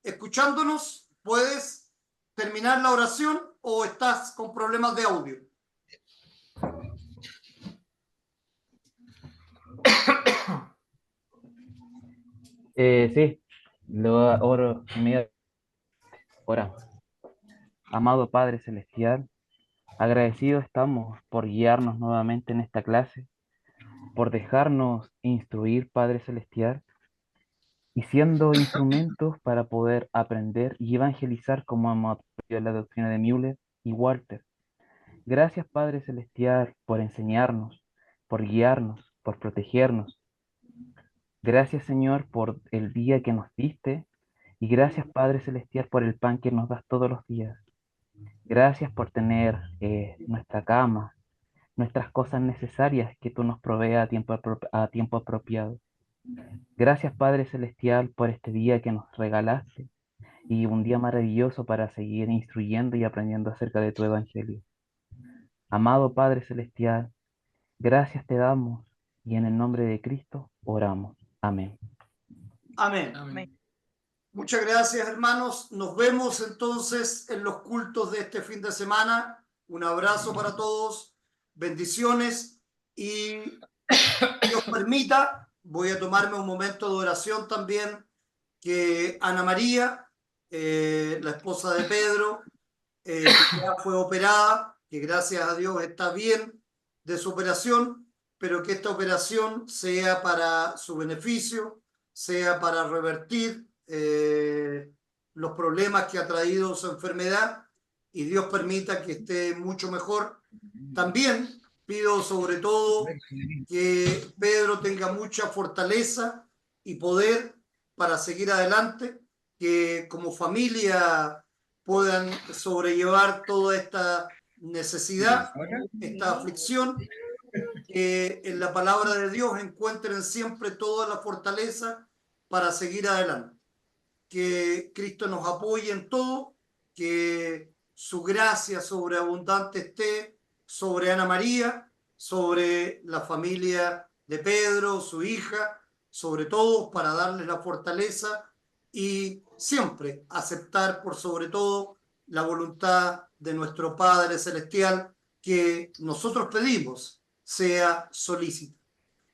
escuchándonos? ¿Puedes terminar la oración o estás con problemas de audio? Sí, lo oro inmediatamente. Ora. Amado Padre Celestial, agradecidos estamos por guiarnos nuevamente en esta clase, por dejarnos instruir, Padre Celestial, y siendo instrumentos para poder aprender y evangelizar como hemos aprendido la doctrina de Müller y Walter. Gracias, Padre Celestial, por enseñarnos, por guiarnos, por protegernos. Gracias, Señor, por el día que nos diste, y gracias, Padre Celestial, por el pan que nos das todos los días. Gracias por tener nuestra cama, nuestras cosas necesarias que tú nos proveas a tiempo apropiado. Gracias, Padre Celestial, por este día que nos regalaste y un día maravilloso para seguir instruyendo y aprendiendo acerca de tu evangelio. Amado Padre Celestial, gracias te damos y en el nombre de Cristo oramos. Amén. Amén. Amén. Muchas gracias, hermanos. Nos vemos entonces en los cultos de este fin de semana. Un abrazo para todos, bendiciones y Dios permita, voy a tomarme un momento de oración también, que Ana María, la esposa de Pedro, que ya fue operada, que gracias a Dios está bien de su operación, pero que esta operación sea para su beneficio, sea para revertir los problemas que ha traído su enfermedad y Dios permita que esté mucho mejor. También pido sobre todo que Pedro tenga mucha fortaleza y poder para seguir adelante, que como familia puedan sobrellevar toda esta necesidad, esta aflicción, que en la palabra de Dios encuentren siempre toda la fortaleza para seguir adelante. Que Cristo nos apoye en todo, que su gracia sobreabundante esté sobre Ana María, sobre la familia de Pedro, su hija, sobre todo para darles la fortaleza y siempre aceptar por sobre todo la voluntad de nuestro Padre Celestial que nosotros pedimos sea solícita.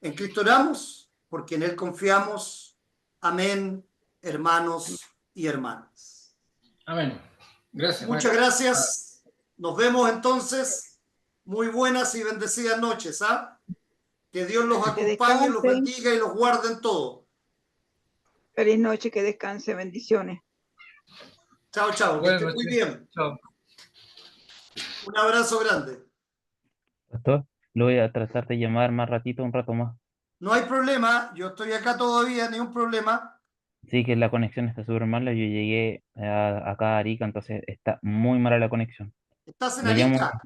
En Cristo oramos porque en Él confiamos. Amén, hermanos y hermanas. Amén. Gracias. Muchas gracias. Nos vemos entonces. Muy buenas y bendecidas noches. Que Dios los acompañe, los bendiga y los guarde en todo. Feliz noche, que descanse, bendiciones. Chao, chao. Que estén muy bien. Chao. Un abrazo grande. Pastor, lo voy a tratar de llamar más ratito, un rato más. No hay problema. Yo estoy acá todavía, ni un problema. Sí, que la conexión está súper mala. Yo llegué acá a Arica, entonces está muy mala la conexión. ¿Estás en Lo llamo, Arica?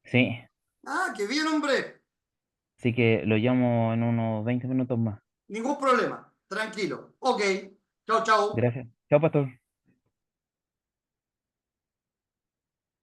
sí, Qué bien, hombre. así que lo llamo en unos 20 minutos más. Ningún problema. Tranquilo. Ok. Chao, chao. Gracias. Chao, pastor.